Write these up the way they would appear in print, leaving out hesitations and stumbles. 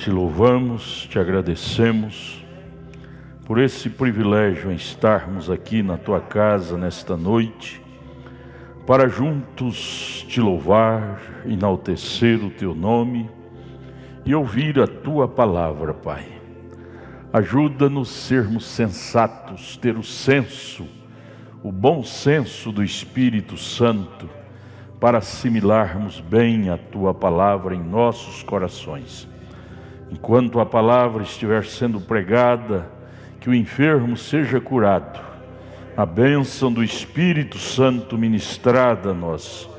te louvamos, te agradecemos por esse privilégio em estarmos aqui na tua casa nesta noite, para juntos te louvar, enaltecer o teu nome e ouvir a tua palavra, Pai. Ajuda-nos a sermos sensatos, ter o senso, o bom senso do Espírito Santo, para assimilarmos bem a tua palavra em nossos corações. Enquanto a palavra estiver sendo pregada, que o enfermo seja curado, a bênção do Espírito Santo ministrada a nós,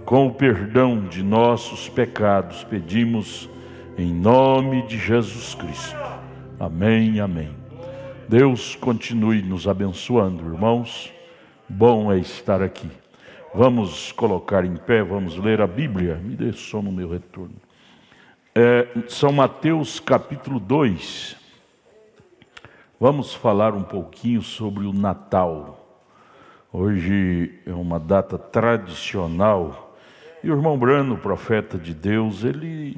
com o perdão de nossos pecados, pedimos em nome de Jesus Cristo. Amém, amém. Deus continue nos abençoando, irmãos. Bom é estar aqui. Vamos colocar em pé, vamos ler a Bíblia. Me dê som no meu retorno. São Mateus capítulo 2. Vamos falar um pouquinho sobre o Natal. Hoje é uma data tradicional. E o irmão Brano, profeta de Deus, ele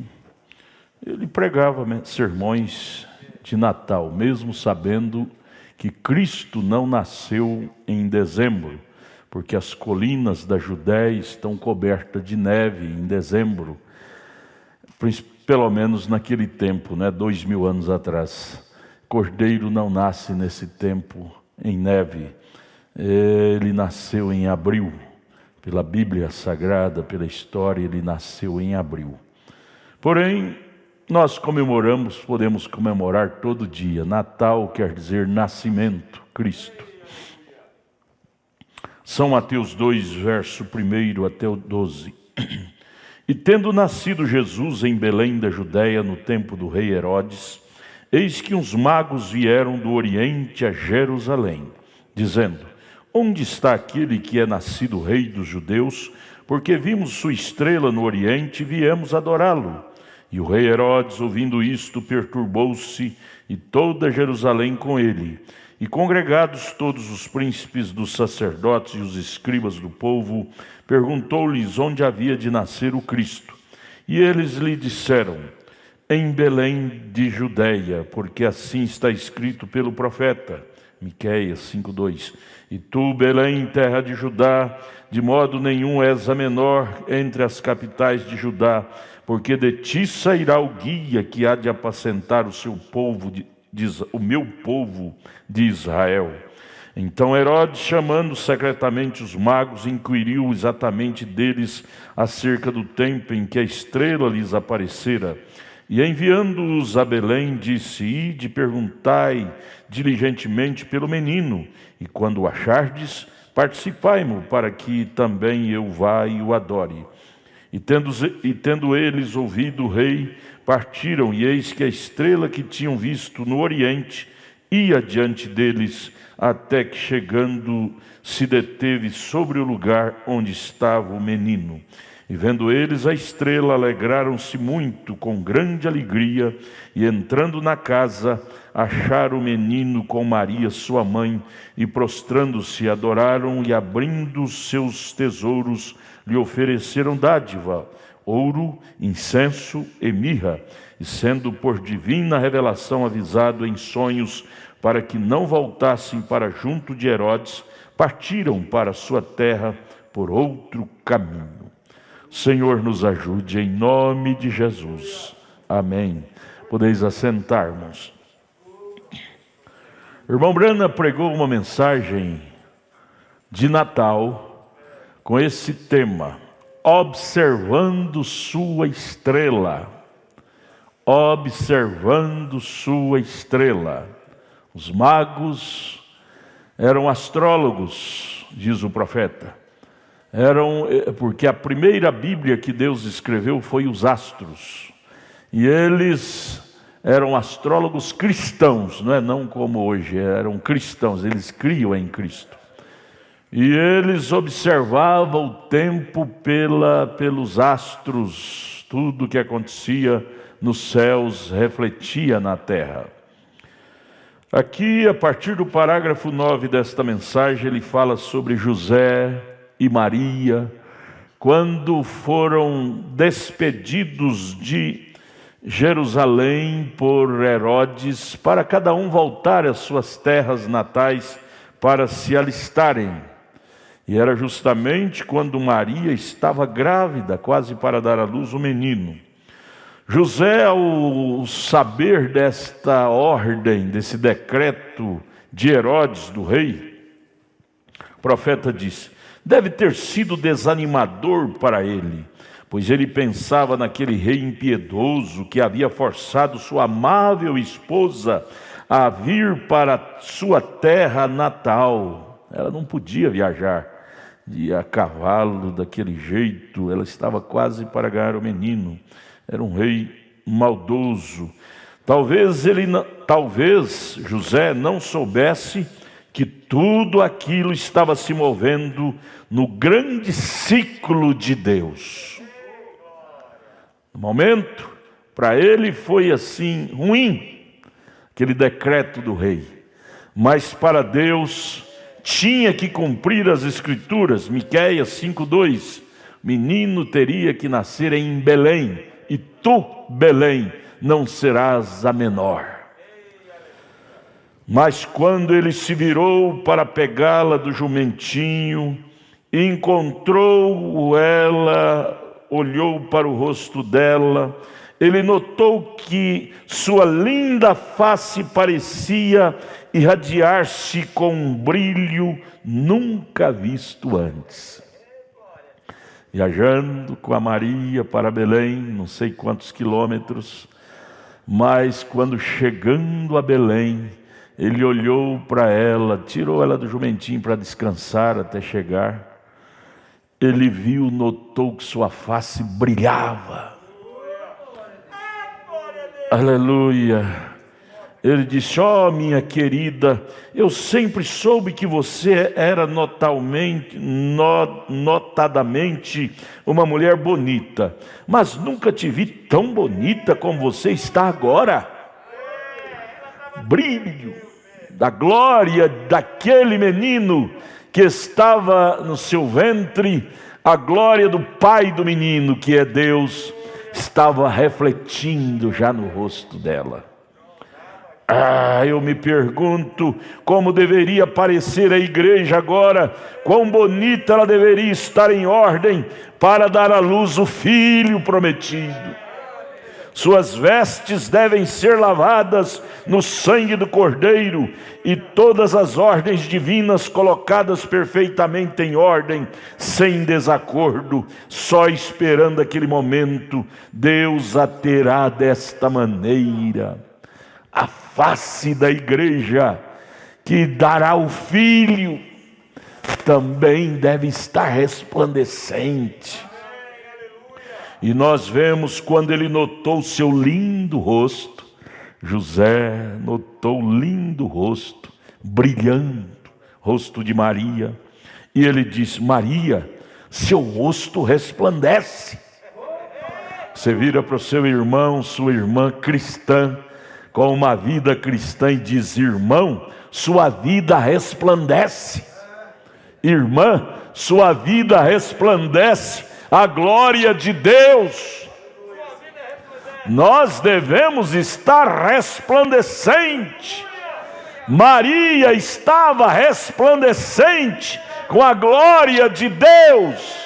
pregava sermões de Natal, mesmo sabendo que Cristo não nasceu em dezembro, porque as colinas da Judéia estão cobertas de neve em dezembro, pelo menos naquele tempo, 2000 anos atrás. Cordeiro não nasce nesse tempo em neve, ele nasceu em abril. Pela Bíblia Sagrada, pela história, ele nasceu em abril. Porém, nós podemos comemorar todo dia. Natal quer dizer nascimento, Cristo. São Mateus 2, verso 1 até o 12. E tendo nascido Jesus em Belém da Judéia, no tempo do rei Herodes, eis que uns magos vieram do Oriente a Jerusalém, dizendo: onde está aquele que é nascido rei dos judeus? Porque vimos sua estrela no Oriente e viemos adorá-lo. E o rei Herodes, ouvindo isto, perturbou-se, e toda Jerusalém com ele. E congregados todos os príncipes dos sacerdotes e os escribas do povo, perguntou-lhes onde havia de nascer o Cristo. E eles lhe disseram: em Belém de Judeia, porque assim está escrito pelo profeta. Miqueias 5:2. E tu, Belém, terra de Judá, de modo nenhum és a menor entre as capitais de Judá, porque de ti sairá o guia que há de apacentar o seu povo, o meu povo de Israel. Então Herodes, chamando secretamente os magos, inquiriu exatamente deles acerca do tempo em que a estrela lhes aparecera. E enviando-os a Belém, disse: ide, perguntai diligentemente pelo menino, e quando o achardes, participai-mo, para que também eu vá e o adore. E tendo eles ouvido o rei, partiram, e eis que a estrela que tinham visto no Oriente ia diante deles, até que chegando se deteve sobre o lugar onde estava o menino. E vendo eles a estrela, alegraram-se muito, com grande alegria, e entrando na casa, acharam o menino com Maria sua mãe, e prostrando-se adoraram, e abrindo seus tesouros, lhe ofereceram dádiva, ouro, incenso e mirra, e sendo por divina revelação avisado em sonhos, para que não voltassem para junto de Herodes, partiram para sua terra por outro caminho. Senhor, nos ajude em nome de Jesus. Amém. Podeis assentar-nos. Irmão Brana pregou uma mensagem de Natal com esse tema: observando sua estrela. Observando sua estrela. Os magos eram astrólogos, diz o profeta. Porque a primeira Bíblia que Deus escreveu foi os astros. E eles eram astrólogos cristãos, não como hoje, eram cristãos, eles criam em Cristo. E eles observavam o tempo pelos astros, tudo que acontecia nos céus refletia na terra. Aqui, a partir do parágrafo 9 desta mensagem, ele fala sobre José e Maria, quando foram despedidos de Jerusalém por Herodes, para cada um voltar às suas terras natais para se alistarem. E era justamente quando Maria estava grávida, quase para dar à luz o menino. José, ao saber desta ordem, desse decreto de Herodes, do rei, o profeta disse: deve ter sido desanimador para ele, pois ele pensava naquele rei impiedoso que havia forçado sua amável esposa a vir para sua terra natal. Ela não podia viajar a cavalo daquele jeito, ela estava quase para ganhar o menino. Era um rei maldoso. Talvez José não soubesse que tudo aquilo estava se movendo no grande ciclo de Deus. No momento, para ele foi assim, ruim, aquele decreto do rei. Mas para Deus tinha que cumprir as Escrituras. Miqueias 5:2, menino teria que nascer em Belém, e tu, Belém, não serás a menor. Mas quando ele se virou para pegá-la do jumentinho, encontrou ela, olhou para o rosto dela, ele notou que sua linda face parecia irradiar-se com um brilho nunca visto antes. Viajando com a Maria para Belém, não sei quantos quilômetros, mas quando chegando a Belém, ele olhou para ela, tirou ela do jumentinho para descansar até chegar. Ele viu, notou que sua face brilhava. Aleluia! Ele disse: ó, minha querida, eu sempre soube que você era notadamente uma mulher bonita, mas nunca te vi tão bonita como você está agora. Brilho da glória daquele menino que estava no seu ventre, a glória do pai do menino, que é Deus, estava refletindo já no rosto dela. Eu me pergunto como deveria parecer a igreja agora, quão bonita ela deveria estar em ordem para dar à luz o filho prometido. Suas vestes devem ser lavadas no sangue do Cordeiro e todas as ordens divinas colocadas perfeitamente em ordem, sem desacordo, só esperando aquele momento. Deus a terá desta maneira. A face da igreja que dará o filho também deve estar resplandecente. E nós vemos quando ele notou seu lindo rosto, José notou o lindo rosto, brilhando, rosto de Maria. E ele disse: Maria, seu rosto resplandece. Você vira para o seu irmão, sua irmã cristã, com uma vida cristã, e diz: irmão, sua vida resplandece. Irmã, sua vida resplandece a glória de Deus. Nós devemos estar resplandecente. Maria estava resplandecente com a glória de Deus.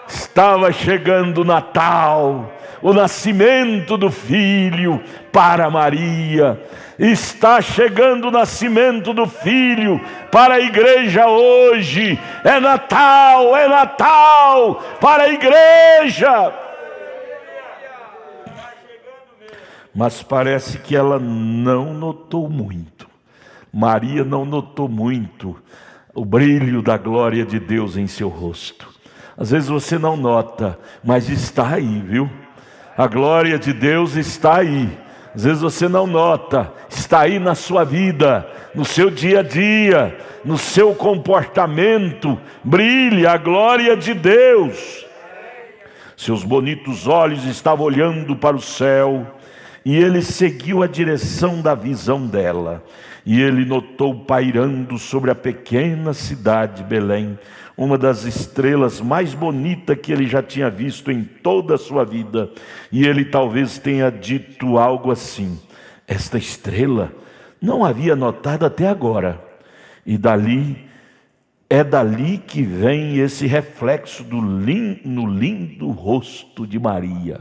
Estava chegando o Natal, o nascimento do Filho para Maria. Está chegando o nascimento do Filho para a igreja hoje. É Natal para a igreja. Mas parece que ela não notou muito. Maria não notou muito o brilho da glória de Deus em seu rosto. Às vezes você não nota, mas está aí, viu? A glória de Deus está aí. Às vezes você não nota, está aí na sua vida, no seu dia a dia, no seu comportamento. Brilha a glória de Deus. Seus bonitos olhos estavam olhando para o céu, e ele seguiu a direção da visão dela. E ele notou pairando sobre a pequena cidade Belém uma das estrelas mais bonitas que ele já tinha visto em toda a sua vida. E ele talvez tenha dito algo assim: esta estrela não havia notado até agora. E é dali que vem esse reflexo no lindo rosto de Maria.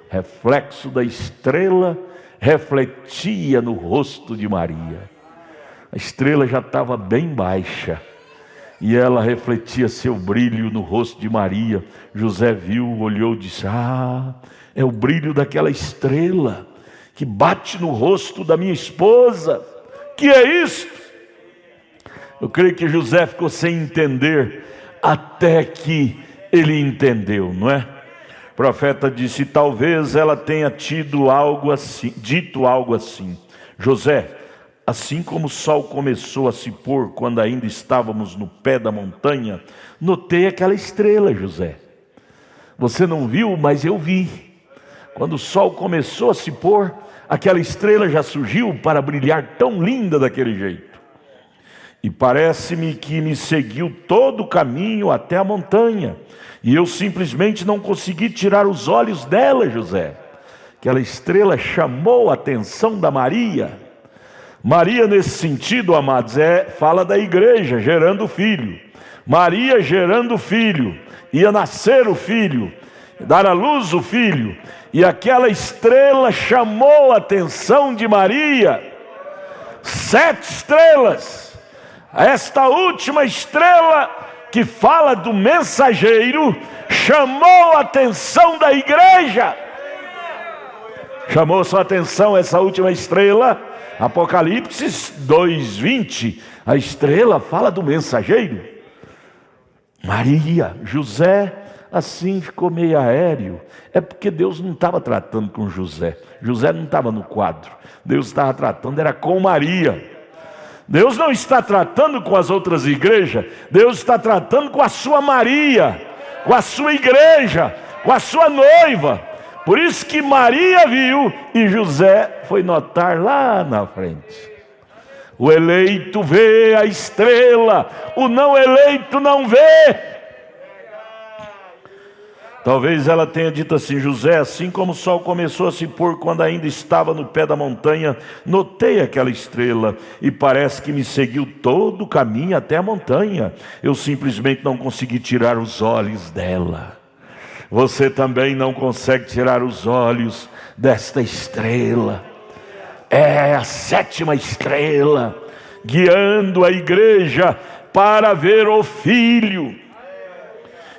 O reflexo da estrela refletia no rosto de Maria. A estrela já estava bem baixa e ela refletia seu brilho no rosto de Maria. José viu, olhou e disse: é o brilho daquela estrela que bate no rosto da minha esposa. Que é isto? Eu creio que José ficou sem entender até que ele entendeu, não é? O profeta disse: talvez ela tenha dito algo assim: José, assim como o sol começou a se pôr quando ainda estávamos no pé da montanha, notei aquela estrela, José. Você não viu, mas eu vi. Quando o sol começou a se pôr, aquela estrela já surgiu para brilhar tão linda daquele jeito. E parece-me que me seguiu todo o caminho até a montanha. E eu simplesmente não consegui tirar os olhos dela, José. Aquela estrela chamou a atenção da Maria. Maria, nesse sentido, amados, fala da igreja gerando filho. Maria gerando filho. Ia nascer o filho, dar à luz o filho. E aquela estrela chamou a atenção de Maria. 7 estrelas. Esta última estrela que fala do mensageiro chamou a atenção da igreja. Chamou sua atenção essa última estrela. Apocalipse 2:20, a estrela fala do mensageiro. Maria, José, assim ficou meio aéreo. É porque Deus não estava tratando com José. José não estava no quadro. Deus estava tratando, era com Maria. Deus não está tratando com as outras igrejas. Deus está tratando com a sua Maria, com a sua igreja, com a sua noiva. Por isso que Maria viu e José foi notar lá na frente. O eleito vê a estrela, o não eleito não vê. Talvez ela tenha dito assim: José, assim como o sol começou a se pôr quando ainda estava no pé da montanha, notei aquela estrela e parece que me seguiu todo o caminho até a montanha. Eu simplesmente não consegui tirar os olhos dela. Você também não consegue tirar os olhos desta estrela. É a 7ª estrela guiando a igreja para ver o Filho.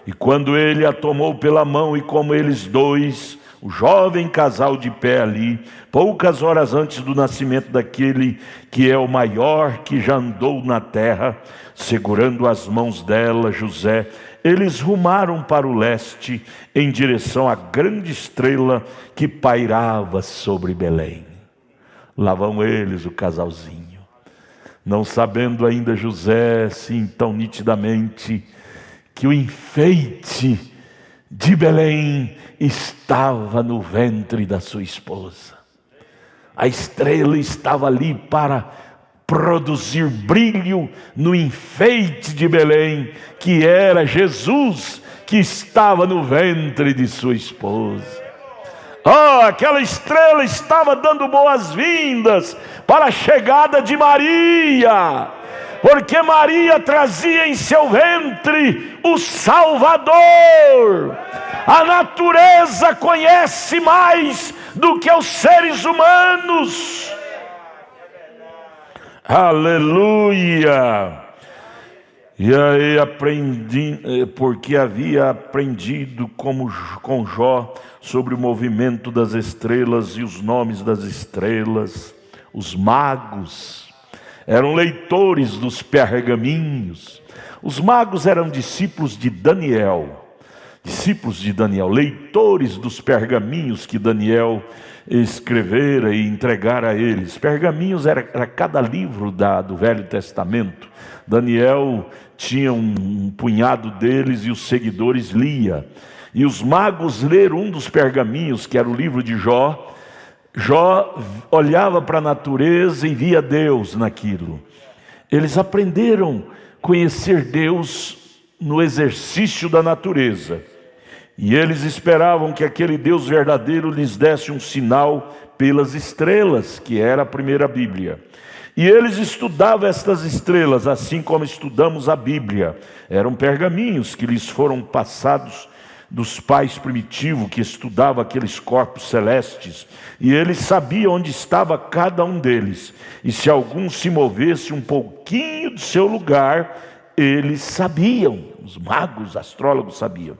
E quando ele a tomou pela mão, e como eles dois, o jovem casal de pé ali, poucas horas antes do nascimento daquele que é o maior que já andou na terra, segurando as mãos dela, José, eles rumaram para o leste, em direção à grande estrela que pairava sobre Belém. Lá vão eles, o casalzinho, não sabendo ainda José, assim tão nitidamente, que o enfeite de Belém estava no ventre da sua esposa. A estrela estava ali para produzir brilho no enfeite de Belém, que era Jesus, que estava no ventre de sua esposa. Aquela estrela estava dando boas-vindas para a chegada de Maria, porque Maria trazia em seu ventre o Salvador. A natureza conhece mais do que os seres humanos. Aleluia! E aí aprendi, porque havia aprendido com Jó sobre o movimento das estrelas e os nomes das estrelas. Os magos eram leitores dos pergaminhos. Os magos eram discípulos de Daniel, leitores dos pergaminhos que Daniel escrevera e entregara a eles. Pergaminhos era cada livro do Velho Testamento. Daniel tinha um punhado deles e os seguidores lia. E os magos leram um dos pergaminhos, que era o livro de Jó. Jó olhava para a natureza e via Deus naquilo. Eles aprenderam a conhecer Deus no exercício da natureza. E eles esperavam que aquele Deus verdadeiro lhes desse um sinal pelas estrelas, que era a primeira Bíblia. E eles estudavam estas estrelas, assim como estudamos a Bíblia. Eram pergaminhos que lhes foram passados dos pais primitivos, que estudavam aqueles corpos celestes. E eles sabiam onde estava cada um deles. E se algum se movesse um pouquinho do seu lugar, eles sabiam. Os magos, astrólogos sabiam.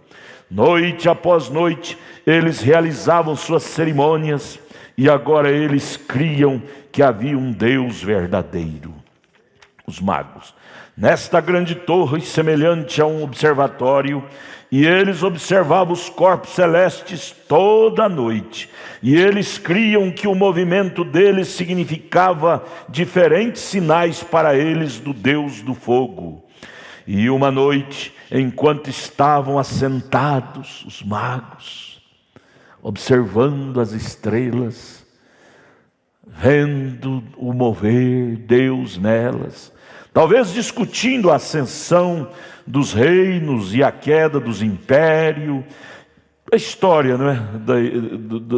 Noite após noite, eles realizavam suas cerimônias. E agora eles criam que havia um Deus verdadeiro. Os magos. Nesta grande torre, semelhante a um observatório, e eles observavam os corpos celestes toda a noite. E eles criam que o movimento deles significava diferentes sinais para eles do Deus do fogo. E uma noite, enquanto estavam assentados, os magos, observando as estrelas, vendo o mover Deus nelas, talvez discutindo a ascensão dos reinos e a queda dos impérios, a história, não é?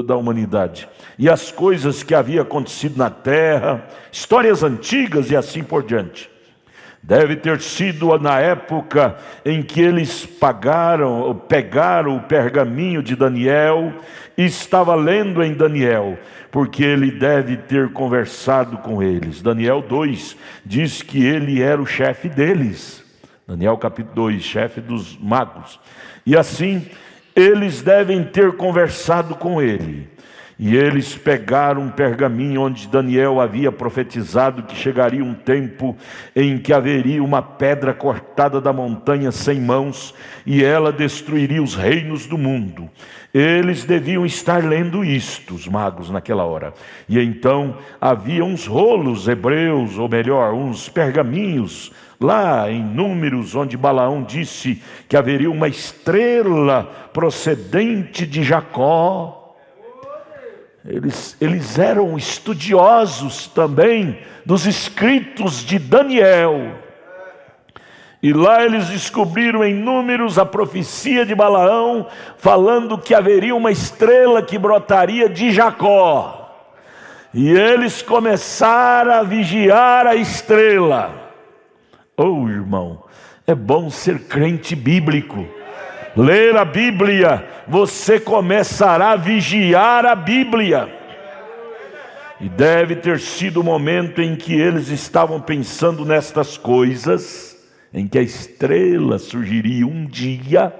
da humanidade, e as coisas que haviam acontecido na terra, histórias antigas e assim por diante. Deve ter sido na época em que eles pegaram o pergaminho de Daniel e estava lendo em Daniel, porque ele deve ter conversado com eles. Daniel 2 diz que ele era o chefe deles. Daniel capítulo 2, chefe dos magos. E assim, eles devem ter conversado com ele. E eles pegaram um pergaminho onde Daniel havia profetizado que chegaria um tempo em que haveria uma pedra cortada da montanha sem mãos, e ela destruiria os reinos do mundo. Eles deviam estar lendo isto, os magos, naquela hora. E então havia uns rolos hebreus, ou melhor, uns pergaminhos, lá em Números, onde Balaão disse que haveria uma estrela procedente de Jacó. Eles eram estudiosos também dos escritos de Daniel. E lá eles descobriram em Números a profecia de Balaão, falando que haveria uma estrela que brotaria de Jacó. E eles começaram a vigiar a estrela. Oh, irmão, é bom ser crente bíblico. Ler a Bíblia, você começará a vigiar a Bíblia. E deve ter sido o momento em que eles estavam pensando nestas coisas, em que a estrela surgiria um dia.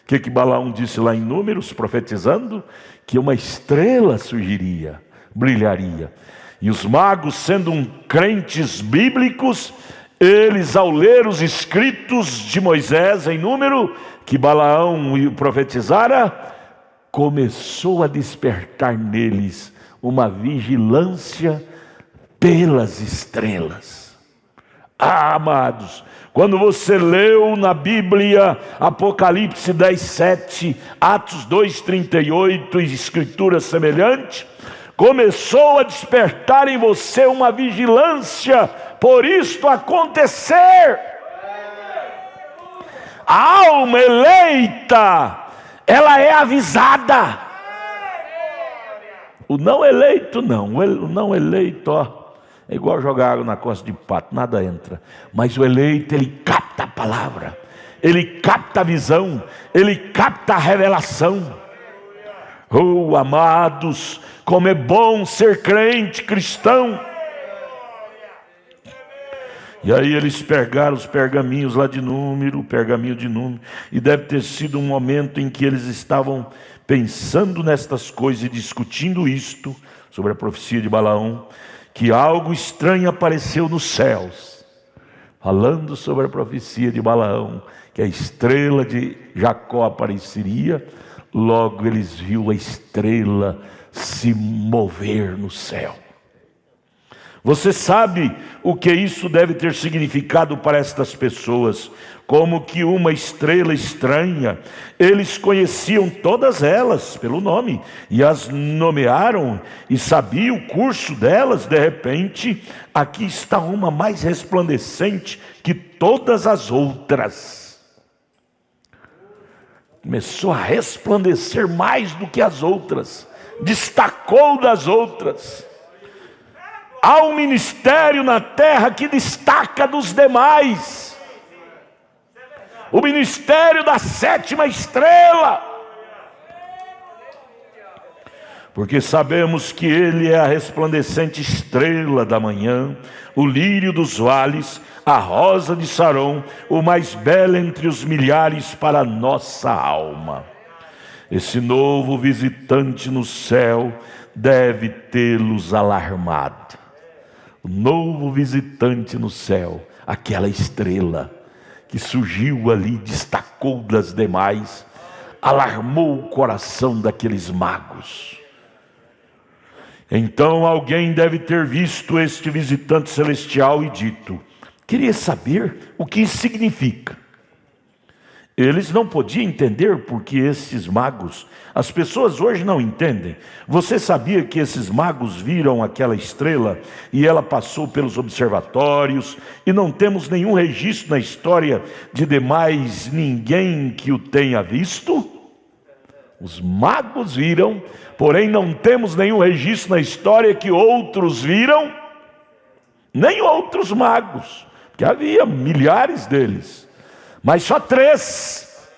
O que Balaão disse lá em Números, profetizando? Que uma estrela surgiria, brilharia. E os magos, sendo crentes bíblicos, eles, ao ler os escritos de Moisés em Número, que Balaão profetizara, começou a despertar neles uma vigilância pelas estrelas. Ah, amados, quando você leu na Bíblia Apocalipse 10:7, Atos 2:38 e escritura semelhante, começou a despertar em você uma vigilância por isto acontecer. A alma eleita, ela é avisada. O não eleito não. O não eleito, é igual jogar água na costa de pato, nada entra. Mas o eleito, ele capta a palavra, ele capta a visão, ele capta a revelação. Oh, amados, como é bom ser crente cristão. E aí eles pegaram os pergaminhos lá de Número, o pergaminho de Número, e deve ter sido um momento em que eles estavam pensando nestas coisas e discutindo isto, sobre a profecia de Balaão, que algo estranho apareceu nos céus, falando sobre a profecia de Balaão, que a estrela de Jacó apareceria. Logo eles viram a estrela se mover no céu. Você sabe o que isso deve ter significado para estas pessoas? Como que uma estrela estranha, eles conheciam todas elas pelo nome e as nomearam e sabiam o curso delas. De repente, aqui está uma mais resplandecente que todas as outras. Começou a resplandecer mais do que as outras, destacou das outras. Há um ministério na terra que destaca dos demais. O ministério da sétima estrela. Porque sabemos que ele é a resplandecente estrela da manhã, o lírio dos vales, a rosa de Saron, o mais belo entre os milhares para a nossa alma. Esse novo visitante no céu deve tê-los alarmado. O novo visitante no céu, aquela estrela que surgiu ali, destacou das demais, alarmou o coração daqueles magos. Então alguém deve ter visto este visitante celestial e dito: queria saber o que isso significa. Eles não podiam entender porque esses magos, as pessoas hoje não entendem. Você sabia que esses magos viram aquela estrela e ela passou pelos observatórios e não temos nenhum registro na história de demais ninguém que o tenha visto? Os magos viram, porém não temos nenhum registro na história que outros viram, nem outros magos, que havia milhares deles. Mas só 3.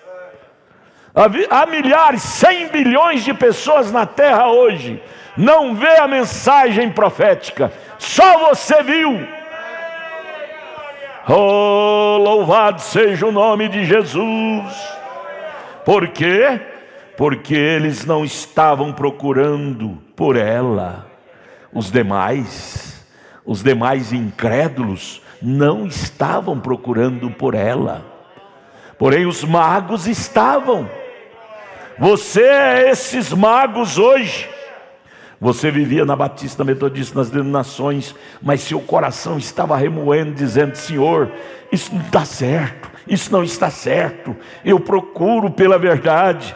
Há milhares, 100 bilhões de pessoas na terra hoje. Não vê a mensagem profética. Só você viu. Oh, louvado seja o nome de Jesus. Por quê? Porque eles não estavam procurando por ela. Os demais incrédulos não estavam procurando por ela. Porém os magos estavam. Você é esses magos hoje. Você vivia na Batista, Metodista, nas denominações, mas seu coração estava remoendo, dizendo: Senhor, isso não está certo, isso não está certo. Eu procuro pela verdade,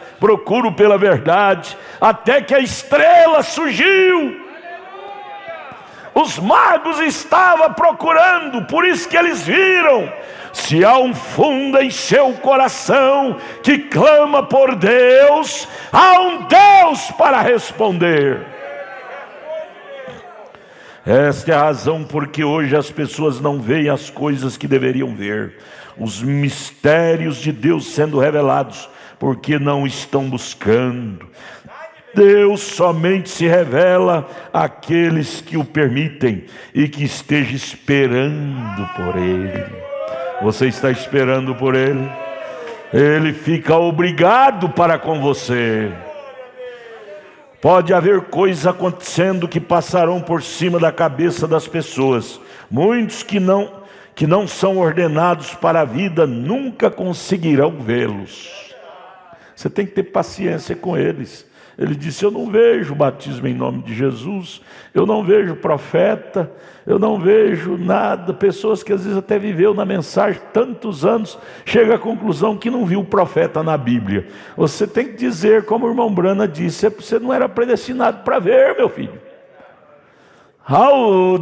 até que a estrela surgiu. Os magos estavam procurando, por isso que eles viram. Se há um fundo em seu coração que clama por Deus, há um Deus para responder. Esta é a razão porque hoje as pessoas não veem as coisas que deveriam ver, os mistérios de Deus sendo revelados, porque não estão buscando. Deus somente se revela àqueles que o permitem e que estejam esperando por Ele. Você está esperando por Ele? Ele fica obrigado para com você. Pode haver coisas acontecendo que passarão por cima da cabeça das pessoas. Muitos que não são ordenados para a vida nunca conseguirão vê-los. Você tem que ter paciência com eles. Ele disse: eu não vejo batismo em nome de Jesus, eu não vejo profeta, eu não vejo nada. Pessoas que às vezes até viveu na mensagem tantos anos, chega à conclusão que não viu o profeta na Bíblia. Você tem que dizer, como o irmão Brana disse: você não era predestinado para ver, meu filho.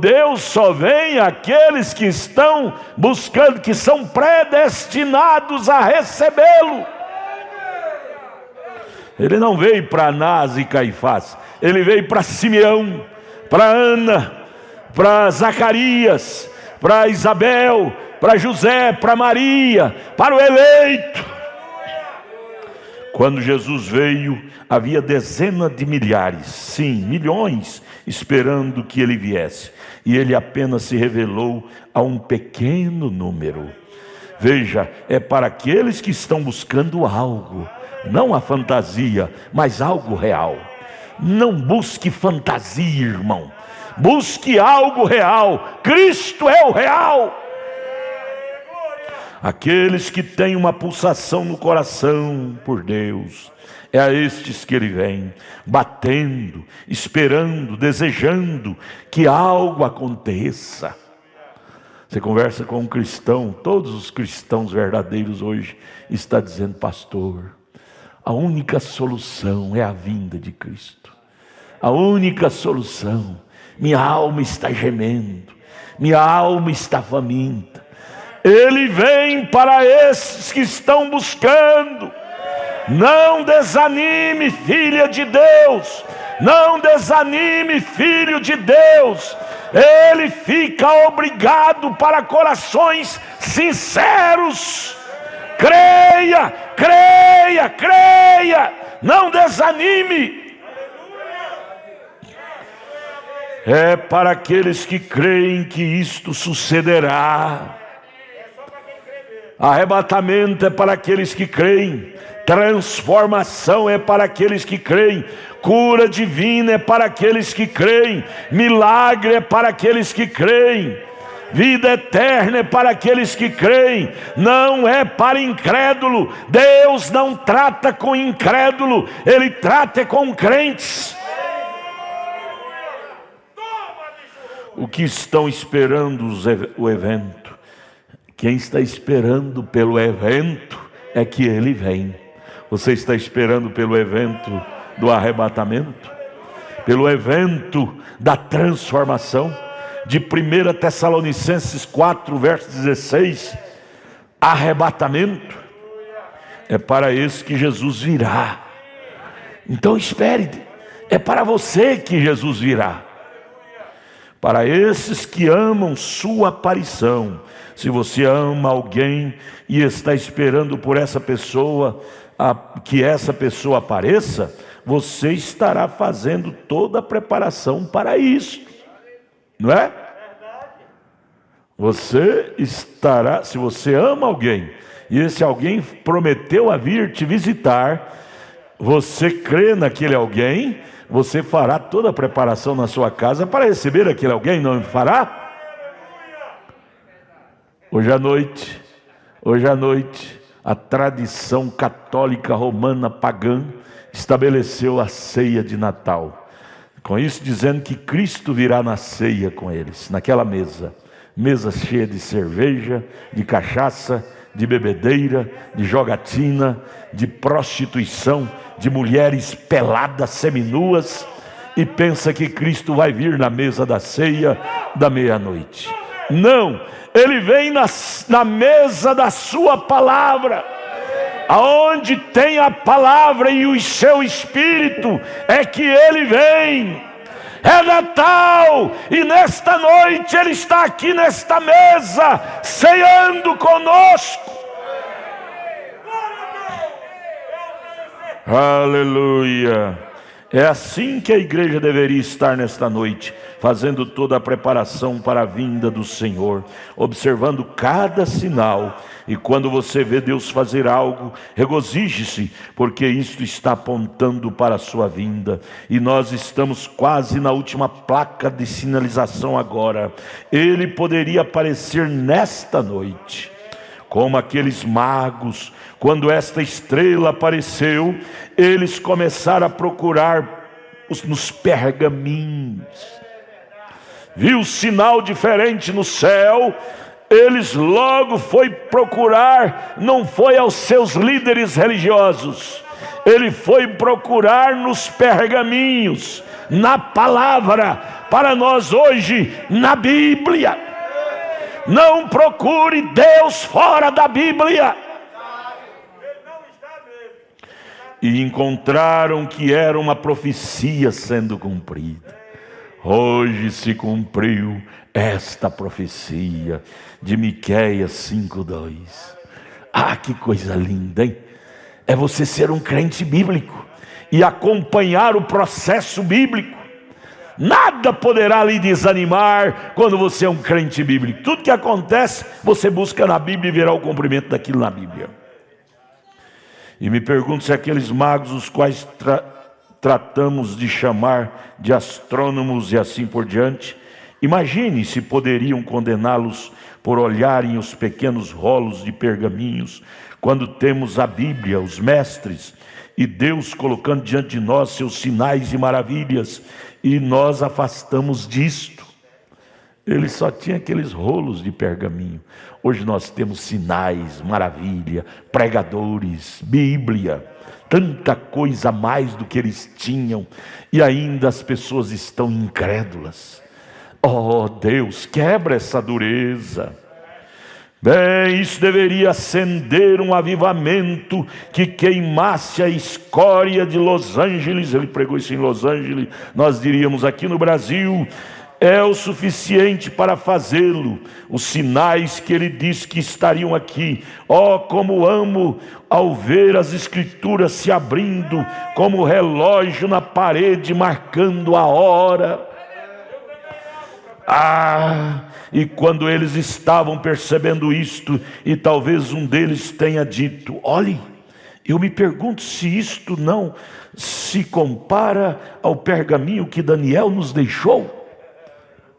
Deus só vem àqueles que estão buscando, que são predestinados a recebê-lo. Ele não veio para Anás e Caifás, ele veio para Simeão, para Ana, para Zacarias, para Isabel, para José, para Maria, para o eleito. Quando Jesus veio, havia dezenas de milhares, sim, milhões, esperando que ele viesse, e ele apenas se revelou a um pequeno número. Veja, é para aqueles que estão buscando algo, não a fantasia, mas algo real. Não busque fantasia, irmão. Busque algo real. Cristo é o real. aqueles que têm uma pulsação no coração por Deus. É a estes que Ele vem, batendo, esperando, desejando que algo aconteça. Você conversa com um cristão, todos os cristãos verdadeiros hoje estão dizendo: pastor, a única solução é a vinda de Cristo. A única solução. Minha alma está gemendo, minha alma está faminta. Ele vem para esses que estão buscando. Não desanime, filha de Deus. Não desanime, filho de Deus. Ele fica obrigado para corações sinceros. Creia, creia, creia. Não desanime. É para aqueles que creem que isto sucederá. Arrebatamento é para aqueles que creem. Transformação é para aqueles que creem. Cura divina é para aqueles que creem. Milagre é para aqueles que creem. Vida eterna é para aqueles que creem. Não é para incrédulo. Deus não trata com incrédulo, Ele trata com crentes. O que estão esperando o evento? Quem está esperando pelo evento é que Ele vem. Você está esperando pelo evento do arrebatamento? Pelo evento da transformação? De 1 Tessalonicenses 4, verso 16. Arrebatamento é para esse que Jesus virá. Então espere, é para você que Jesus virá. Para esses que amam sua aparição. Se você ama alguém e está esperando por essa pessoa, que essa pessoa apareça, você estará fazendo toda a preparação para isso, não é? Você estará, se você ama alguém e esse alguém prometeu a vir te visitar, você crê naquele alguém, você fará toda a preparação na sua casa para receber aquele alguém, não fará? Hoje à noite, a tradição católica romana pagã estabeleceu a ceia de Natal. Com isso dizendo que Cristo virá na ceia com eles, naquela mesa cheia de cerveja, de cachaça, de bebedeira, de jogatina, de prostituição, de mulheres peladas, seminuas, e pensa que Cristo vai vir na mesa da ceia da meia-noite. Não, Ele vem na mesa da sua palavra. Aonde tem a palavra e o seu Espírito, é que Ele vem. É Natal, e nesta noite Ele está aqui nesta mesa, ceando conosco. Aleluia. É assim que a igreja deveria estar nesta noite, fazendo toda a preparação para a vinda do Senhor, observando cada sinal. E quando você vê Deus fazer algo, regozije-se, porque isto está apontando para a sua vinda. E nós estamos quase na última placa de sinalização agora. Ele poderia aparecer nesta noite, como aqueles magos. Quando esta estrela apareceu, eles começaram a procurar nos pergaminhos. Viu sinal diferente no céu, eles logo foi procurar, não foi aos seus líderes religiosos, ele foi procurar nos pergaminhos, na palavra, para nós hoje, na Bíblia. Não procure Deus fora da Bíblia. E encontraram que era uma profecia sendo cumprida. Hoje se cumpriu esta profecia de Miqueias 5:2. Ah, que coisa linda, hein? É você ser um crente bíblico e acompanhar o processo bíblico. Nada poderá lhe desanimar quando você é um crente bíblico. Tudo que acontece, você busca na Bíblia e verá o cumprimento daquilo na Bíblia. E me pergunto se aqueles magos, os quais tratamos de chamar de astrônomos e assim por diante, Imagine se poderiam condená-los por olharem os pequenos rolos de pergaminhos, quando temos a Bíblia, os mestres, e Deus colocando diante de nós seus sinais e maravilhas, e nós afastamos disto. Ele só tinha aqueles rolos de pergaminho. Hoje nós temos sinais, maravilha, pregadores, Bíblia, tanta coisa a mais do que eles tinham, e ainda as pessoas estão incrédulas. Oh Deus, quebra essa dureza. Bem, isso deveria acender um avivamento que queimasse a escória de Los Angeles. Ele pregou isso em Los Angeles, nós diríamos aqui no Brasil. É o suficiente para fazê-lo. Os sinais que ele disse que estariam aqui. Oh, como amo ao ver as escrituras se abrindo, como relógio na parede marcando a hora. E quando eles estavam percebendo isto, e talvez um deles tenha dito: olhe, eu me pergunto se isto não se compara ao pergaminho que Daniel nos deixou.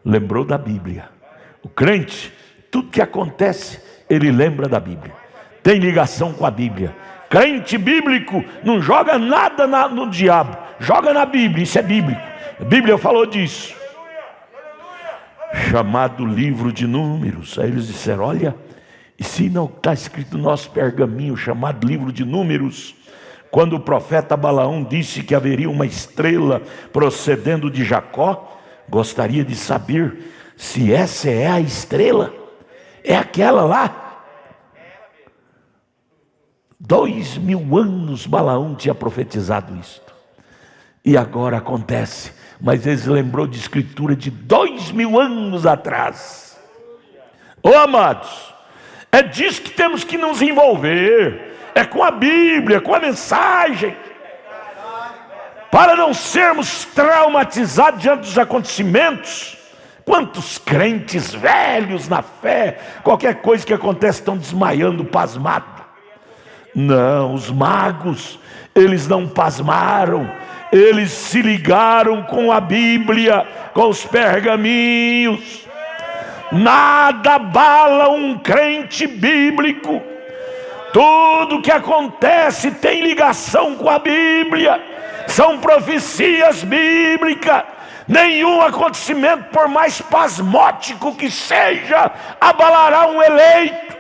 Lembrou da Bíblia. O crente, tudo que acontece, ele lembra da Bíblia, tem ligação com a Bíblia. Crente bíblico não joga nada no diabo, joga na Bíblia, isso é bíblico. A Bíblia falou disso. Chamado livro de Números. Aí eles disseram: olha, e se não está escrito no nosso pergaminho chamado livro de Números? Quando o profeta Balaão disse que haveria uma estrela procedendo de Jacó, gostaria de saber se essa é a estrela. É aquela lá. 2000 anos Balaão tinha profetizado isto, e agora acontece. Mas eles lembrou de escritura de 2000 anos atrás. Oh, amados, é disso que temos que nos envolver. É com a Bíblia, com a mensagem, para não sermos traumatizados diante dos acontecimentos. Quantos crentes velhos na fé, qualquer coisa que acontece estão desmaiando, pasmado. Não, os magos, eles não pasmaram, eles se ligaram com a Bíblia, com os pergaminhos. Nada abala um crente bíblico. Tudo que acontece tem ligação com a Bíblia, são profecias bíblicas. Nenhum acontecimento, por mais pasmótico que seja, abalará um eleito,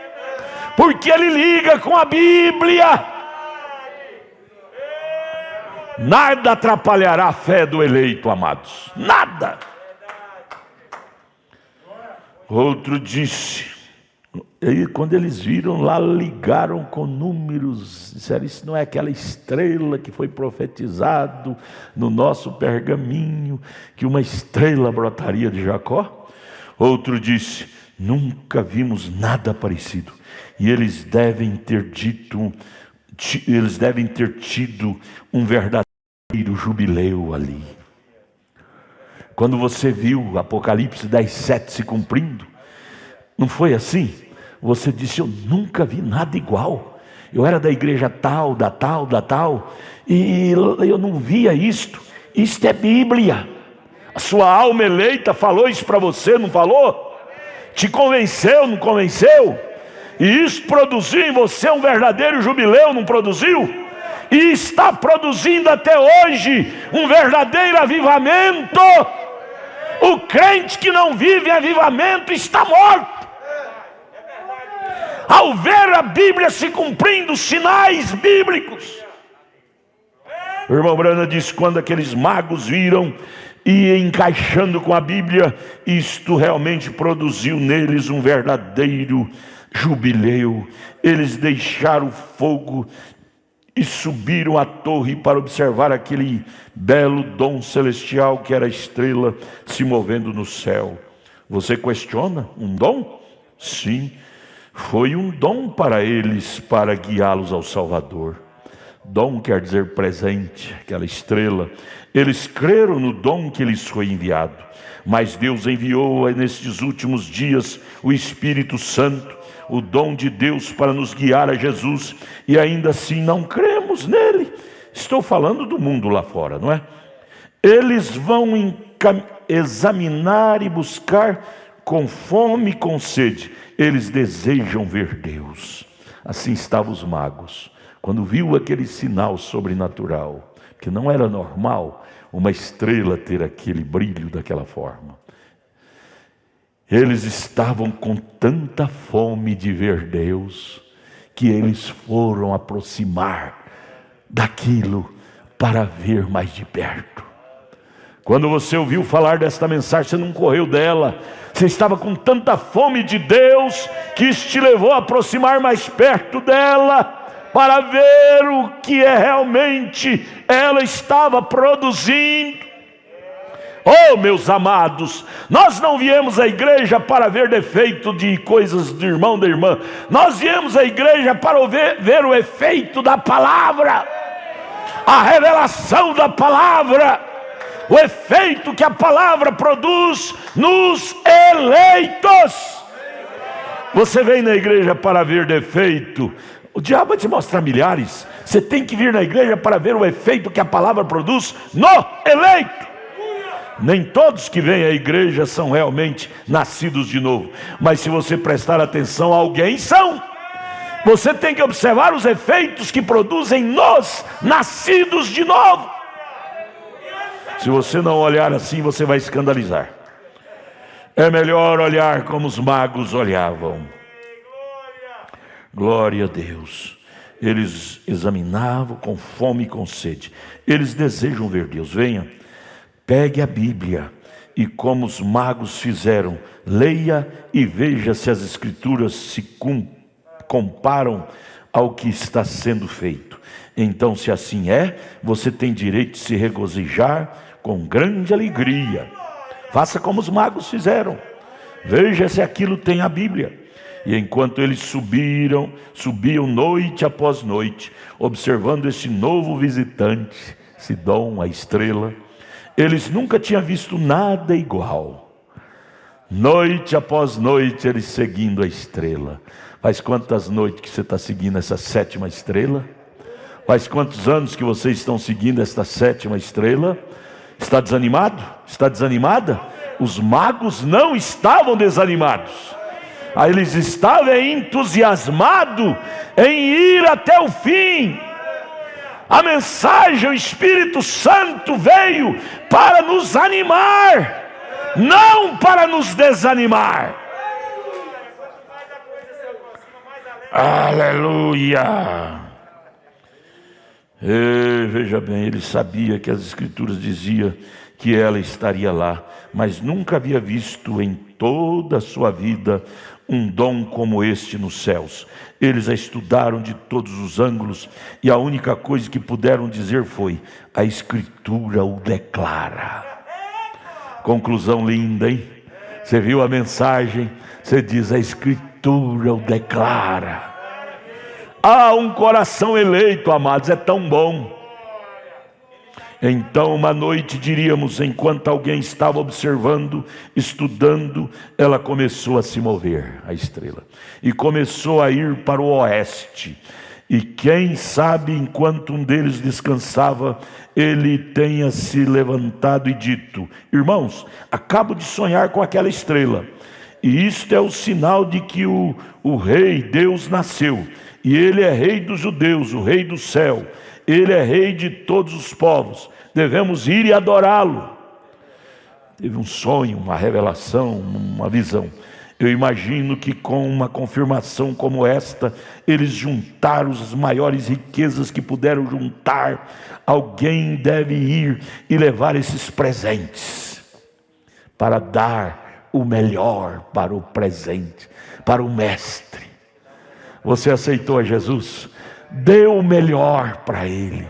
porque ele liga com a Bíblia. Nada atrapalhará a fé do eleito, amados. Nada. Outro disse, e quando eles viram lá, ligaram com números, disseram: isso não é aquela estrela que foi profetizado no nosso pergaminho, que uma estrela brotaria de Jacó? Outro disse: nunca vimos nada parecido. E eles devem ter tido um verdadeiro jubileu ali. Quando você viu Apocalipse 10:7 se cumprindo, não foi assim? Você disse: eu nunca vi nada igual. Eu era da igreja tal, da tal, e eu não via isto. Isto é Bíblia. A sua alma eleita falou isso para você, não falou? Te convenceu, não convenceu? E isso produziu em você um verdadeiro jubileu, não produziu? E está produzindo até hoje um verdadeiro avivamento. O crente que não vive avivamento está morto. Ao ver a Bíblia se cumprindo, os sinais bíblicos. O irmão Brana disse: quando aqueles magos viram e encaixando com a Bíblia, isto realmente produziu neles um verdadeiro jubileu. Eles deixaram o fogo e subiram à torre para observar aquele belo dom celestial que era a estrela se movendo no céu. Você questiona? Um dom? Sim, foi um dom para eles, para guiá-los ao Salvador. Dom quer dizer presente, aquela estrela. Eles creram no dom que lhes foi enviado, mas Deus enviou nestes últimos dias o Espírito Santo, o dom de Deus para nos guiar a Jesus, e ainda assim não cremos nele. Estou falando do mundo lá fora, não é? Eles vão examinar e buscar com fome e com sede. Eles desejam ver Deus. Assim estavam os magos. Quando viu aquele sinal sobrenatural, que não era normal uma estrela ter aquele brilho daquela forma. Eles estavam com tanta fome de ver Deus, que eles foram aproximar daquilo para ver mais de perto. Quando você ouviu falar desta mensagem, você não correu dela. Você estava com tanta fome de Deus, que isso te levou a aproximar mais perto dela, para ver o que realmente ela estava produzindo. Oh, meus amados, nós não viemos à igreja para ver defeito de coisas do irmão, da irmã. Nós viemos à igreja para ver o efeito da palavra, a revelação da palavra, o efeito que a palavra produz nos eleitos. Você vem na igreja para ver defeito, o diabo vai te mostrar milhares. Você tem que vir na igreja para ver o efeito que a palavra produz no eleito. Nem todos que vêm à igreja são realmente nascidos de novo, mas se você prestar atenção, alguém são. Você tem que observar os efeitos que produzem nos nascidos de novo. Se você não olhar assim, você vai escandalizar. É melhor olhar como os magos olhavam. Glória a Deus. Eles examinavam com fome e com sede. Eles desejam ver Deus. Venha, pegue a Bíblia e, como os magos fizeram, leia e veja se as Escrituras se comparam ao que está sendo feito. Então, se assim é, você tem direito de se regozijar com grande alegria. Faça como os magos fizeram. Veja se aquilo tem a Bíblia. E enquanto eles subiam noite após noite, observando esse novo visitante, esse dom, a estrela, eles nunca tinham visto nada igual. Noite após noite, eles seguindo a estrela. Faz quantas noites que você está seguindo essa sétima estrela? Faz quantos anos que vocês estão seguindo esta sétima estrela? Está desanimado? Está desanimada? Os magos não estavam desanimados. Eles estavam entusiasmados em ir até o fim. A mensagem, o Espírito Santo veio para nos animar, não para nos desanimar. Aleluia! E, veja bem, ele sabia que as Escrituras diziam que ela estaria lá, mas nunca havia visto em toda a sua vida um dom como este nos céus. Eles a estudaram de todos os ângulos e a única coisa que puderam dizer foi: a Escritura o declara. Conclusão linda, hein? Você viu a mensagem? Você diz: a Escritura o declara. Ah, um coração eleito, amados, é tão bom. Então, uma noite, diríamos, enquanto alguém estava observando, estudando, ela começou a se mover, a estrela, e começou a ir para o oeste. E quem sabe, enquanto um deles descansava, ele tenha se levantado e dito: irmãos, acabo de sonhar com aquela estrela, e isto é o sinal de que o rei Deus nasceu, e ele é rei dos judeus, o rei do céu. Ele é rei de todos os povos, devemos ir e adorá-lo. Teve um sonho, uma revelação, uma visão. Eu imagino que com uma confirmação como esta, eles juntaram as maiores riquezas que puderam juntar. Alguém deve ir e levar esses presentes, para dar o melhor para o presente, para o mestre. Você aceitou a Jesus? Dê o melhor para ele.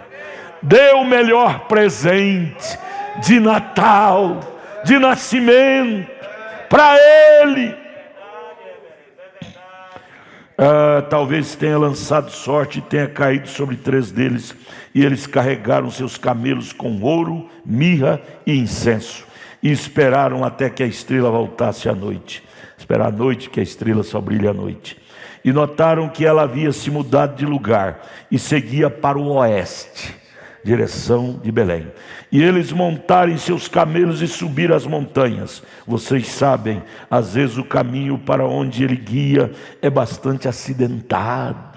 Dê o melhor presente de Natal, de nascimento, para ele. Talvez tenha lançado sorte e tenha caído sobre 3 deles, e eles carregaram seus camelos com ouro, mirra e incenso, e esperaram até que a estrela voltasse à noite. Esperar a noite, que a estrela só brilha à noite. E notaram que ela havia se mudado de lugar e seguia para o oeste. direção de Belém. E eles montaram em seus camelos e subiram as montanhas. Vocês sabem, às vezes o caminho para onde ele guia é bastante acidentado.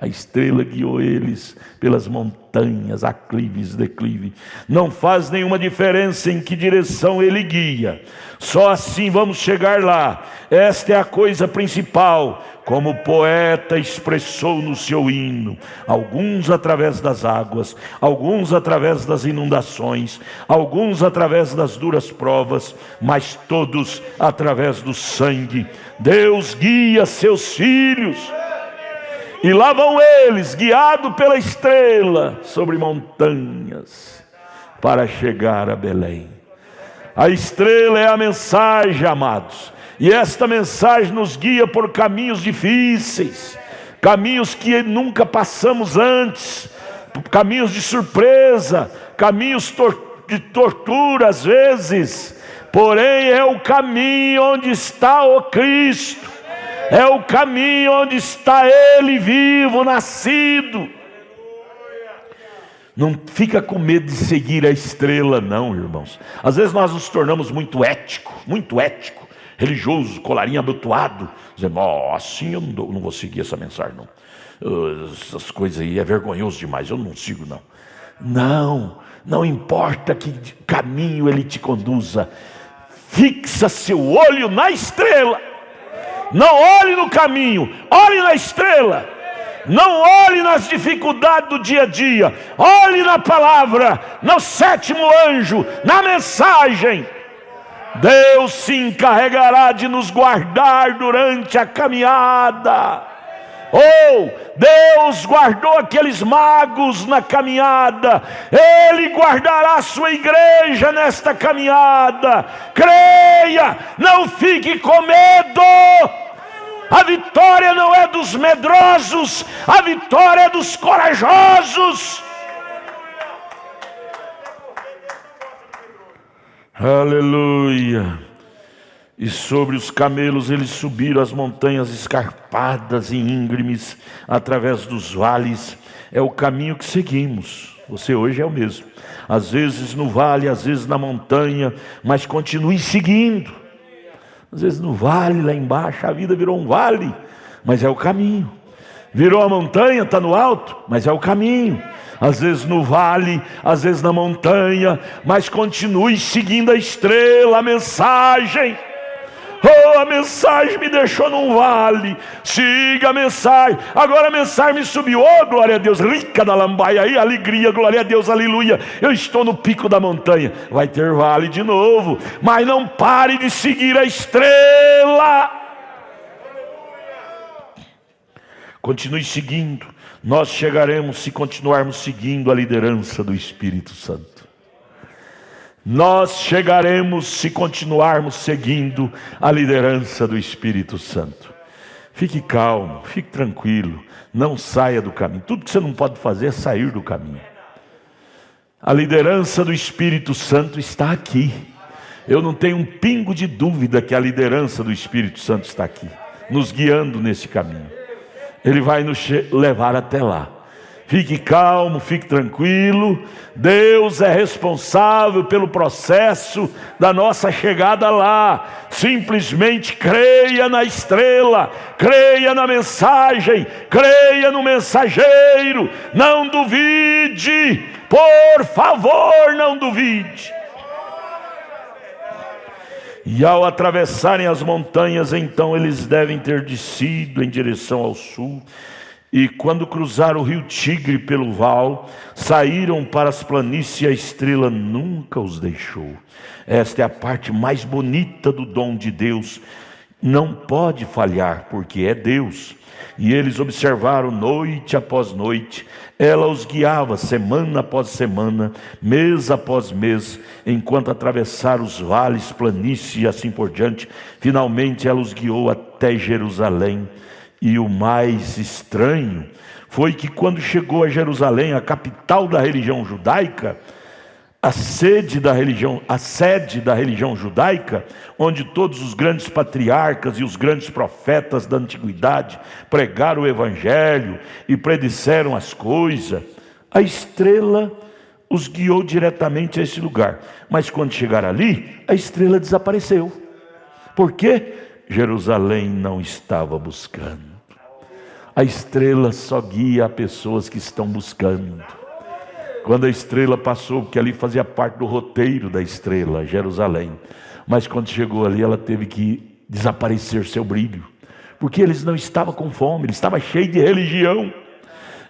A estrela guiou eles pelas montanhas, aclives, declive. Não faz nenhuma diferença em que direção ele guia. Só assim vamos chegar lá. Esta é a coisa principal, como o poeta expressou no seu hino. Alguns através das águas, alguns através das inundações, alguns através das duras provas, mas todos através do sangue. Deus guia seus filhos. E lá vão eles, guiados pela estrela, sobre montanhas, para chegar a Belém. A estrela é a mensagem, amados. E esta mensagem nos guia por caminhos difíceis, caminhos que nunca passamos antes, caminhos de surpresa, caminhos de tortura às vezes. Porém é o caminho onde está o Cristo. É o caminho onde está Ele vivo, nascido. Não fica com medo de seguir a estrela, não, irmãos. Às vezes nós nos tornamos muito ético, religioso, colarinho abotoado, dizendo, assim eu não vou seguir essa mensagem, não. Essas coisas aí é vergonhoso demais, eu não sigo, não. Não importa que caminho ele te conduza, fixa seu olho na estrela. Não olhe no caminho, olhe na estrela. Não olhe nas dificuldades do dia a dia, olhe na palavra, no sétimo anjo, na mensagem. Deus se encarregará de nos guardar durante a caminhada. Deus guardou aqueles magos na caminhada, Ele guardará a sua igreja nesta caminhada. Creia, não fique com medo. A vitória não é dos medrosos, a vitória é dos corajosos. Aleluia. E sobre os camelos eles subiram as montanhas escarpadas e íngremes, através dos vales. É o caminho que seguimos. Você hoje é o mesmo. Às vezes no vale, às vezes na montanha, mas continue seguindo. Às vezes no vale, lá embaixo, a vida virou um vale, mas é o caminho. Virou a montanha, está no alto, mas é o caminho. Às vezes no vale, às vezes na montanha, mas continue seguindo a estrela, a mensagem. A mensagem me deixou num vale, siga a mensagem. Agora a mensagem me subiu, glória a Deus, rica da lambaia, aí alegria, glória a Deus, aleluia. Eu estou no pico da montanha, vai ter vale de novo, mas não pare de seguir a estrela. Continue seguindo. Nós chegaremos se continuarmos seguindo a liderança do Espírito Santo. Nós chegaremos se continuarmos seguindo a liderança do Espírito Santo. Fique calmo, fique tranquilo, não saia do caminho. Tudo que você não pode fazer é sair do caminho. A liderança do Espírito Santo está aqui. Eu não tenho um pingo de dúvida que a liderança do Espírito Santo está aqui, nos guiando nesse caminho. Ele vai nos levar até lá. Fique calmo, fique tranquilo. Deus é responsável pelo processo da nossa chegada lá. Simplesmente creia na estrela, creia na mensagem, creia no mensageiro. Não duvide, por favor, não duvide. E ao atravessarem as montanhas, então eles devem ter descido em direção ao sul. E quando cruzaram o rio Tigre pelo val, saíram para as planícies e a estrela nunca os deixou. Esta é a parte mais bonita do dom de Deus. Não pode falhar, porque é Deus. E eles observaram noite após noite. Ela os guiava semana após semana, mês após mês, enquanto atravessaram os vales, planícies e assim por diante. Finalmente ela os guiou até Jerusalém. E o mais estranho foi que quando chegou a Jerusalém, a capital da religião judaica, a sede da religião judaica, onde todos os grandes patriarcas e os grandes profetas da antiguidade pregaram o evangelho e predisseram as coisas, a estrela os guiou diretamente a esse lugar. Mas quando chegaram ali, a estrela desapareceu. Por quê? Jerusalém não estava buscando. A estrela só guia a pessoas que estão buscando. Quando a estrela passou, porque ali fazia parte do roteiro da estrela, Jerusalém. Mas quando chegou ali, ela teve que desaparecer seu brilho. Porque eles não estavam com fome, eles estavam cheios de religião.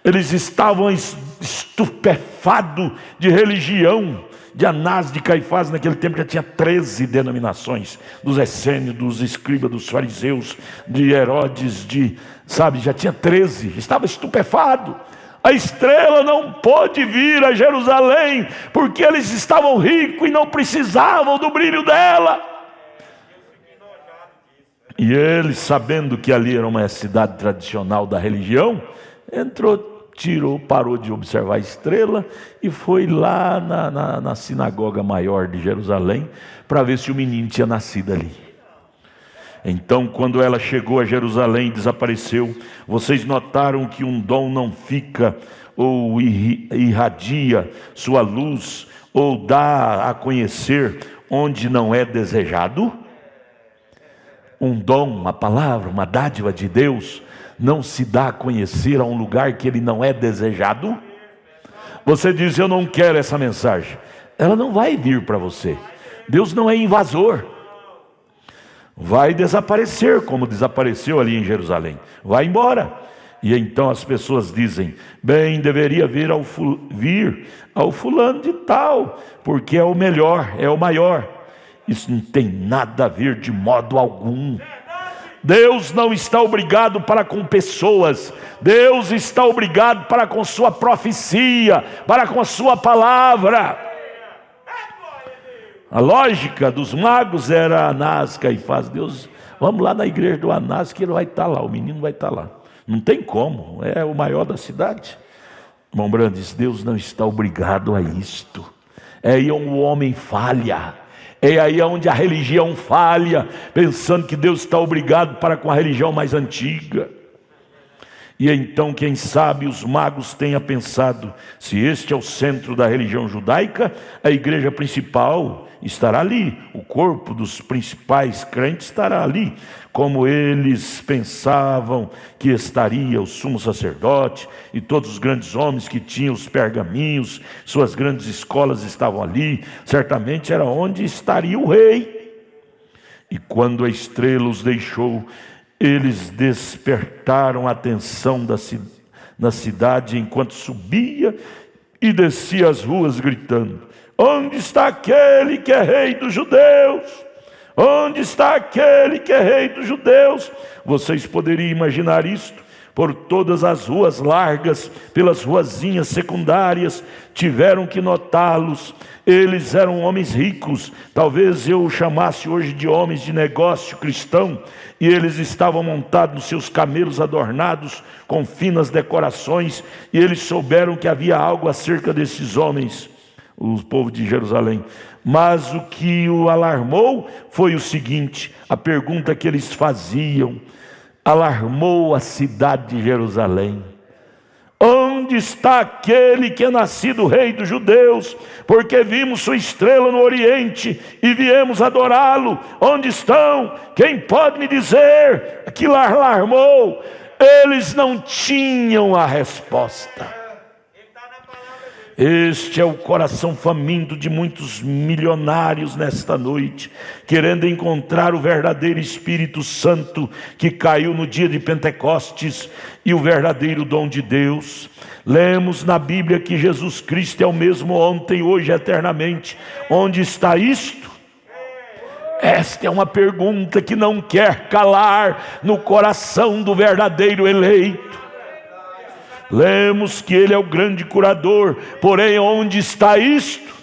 Eles estavam estupefados de religião. De Anás, de Caifás, naquele tempo já tinha 13 denominações. Dos essênios, dos escribas, dos fariseus, de Herodes, já tinha 13. Estava estupefado. A estrela não pôde vir a Jerusalém, porque eles estavam ricos e não precisavam do brilho dela. E ele, sabendo que ali era uma cidade tradicional da religião, parou de observar a estrela e foi lá na sinagoga maior de Jerusalém para ver se o menino tinha nascido ali. Então, quando ela chegou a Jerusalém e desapareceu, vocês notaram que um dom não fica ou irradia sua luz ou dá a conhecer onde não é desejado? Um dom, uma palavra, uma dádiva de Deus não se dá a conhecer a um lugar que ele não é desejado? Você diz, eu não quero essa mensagem. Ela não vai vir para você. Deus não é invasor. Vai desaparecer, como desapareceu ali em Jerusalém. Vai embora. E então as pessoas dizem, bem, deveria vir ao fulano de tal, porque é o melhor, é o maior. Isso não tem nada a ver de modo algum. Deus não está obrigado para com pessoas. Deus está obrigado para com sua profecia, para com a sua palavra. A lógica dos magos era Anás, Caifás. Deus, vamos lá na igreja do Anás que ele vai estar lá, o menino vai estar lá. Não tem como, é o maior da cidade. Irmão Brandes, Deus não está obrigado a isto. É aí onde o homem falha. É aí onde a religião falha, pensando que Deus está obrigado para com a religião mais antiga. E então, quem sabe, os magos tenham pensado, se este é o centro da religião judaica, a igreja principal estará ali, o corpo dos principais crentes estará ali, como eles pensavam que estaria o sumo sacerdote e todos os grandes homens que tinham os pergaminhos, suas grandes escolas estavam ali, certamente era onde estaria o rei. E quando a estrela os deixou, eles despertaram a atenção da cidade enquanto subia e descia as ruas gritando, onde está aquele que é rei dos judeus? Onde está aquele que é rei dos judeus? Vocês poderiam imaginar isto? Por todas as ruas largas, pelas ruazinhas secundárias, tiveram que notá-los. Eles eram homens ricos, talvez eu o chamasse hoje de homens de negócio cristão, e eles estavam montados nos seus camelos adornados com finas decorações, e eles souberam que havia algo acerca desses homens, o povo de Jerusalém. Mas o que o alarmou foi o seguinte, a pergunta que eles faziam, alarmou a cidade de Jerusalém. Onde está aquele que é nascido rei dos judeus? Porque vimos sua estrela no oriente e viemos adorá-lo. Onde estão? Quem pode me dizer? Aquilo alarmou. Eles não tinham a resposta. Este é o coração faminto de muitos milionários nesta noite, querendo encontrar o verdadeiro Espírito Santo que caiu no dia de Pentecostes e o verdadeiro dom de Deus. Lemos na Bíblia que Jesus Cristo é o mesmo ontem, hoje, eternamente. Onde está isto? Esta é uma pergunta que não quer calar no coração do verdadeiro eleito. Lemos que Ele é o grande curador, porém onde está isto?